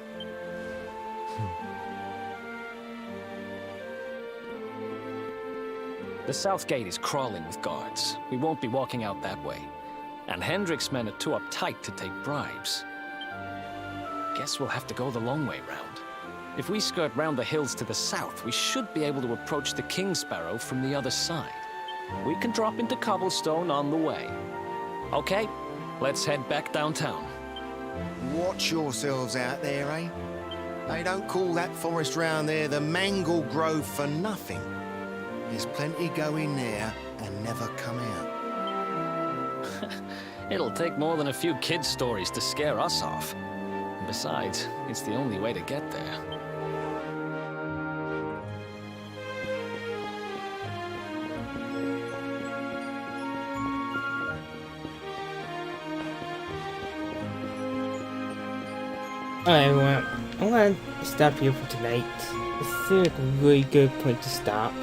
The south gate is crawling with guards. We won't be walking out that way. And Hendrik's men are too uptight to take bribes. Guess we'll have to go the long way round. If we skirt round the hills to the south, we should be able to approach the Kingsbarrow from the other side. We can drop into Cobblestone on the way. Okay, let's head back downtown. Watch yourselves out there, eh? They don't call that forest round there the Mangle Grove for nothing. There's plenty go in there and never come out. It'll take more than a few kid stories to scare us off. Besides, it's the only way to get there. Alright, well, I'm gonna stop here for tonight. This seems like a really good point to stop.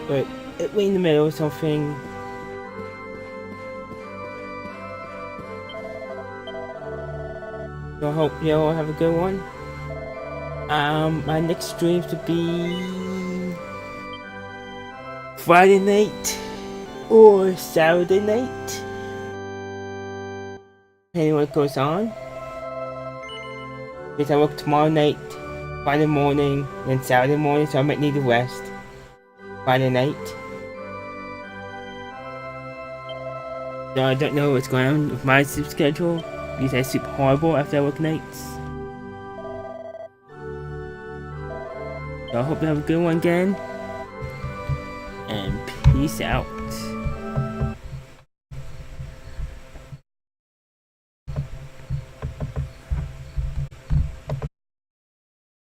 But if we're in the middle of something, so I hope you all have a good one. My next streams will be Friday night or Saturday night, depending on what goes on. Because I work tomorrow night, Friday morning, and Saturday morning, so I might need to rest Friday night. So I don't know what's going on with my sleep schedule, because I sleep horrible after I work nights. So I hope you have a good one again, and peace out.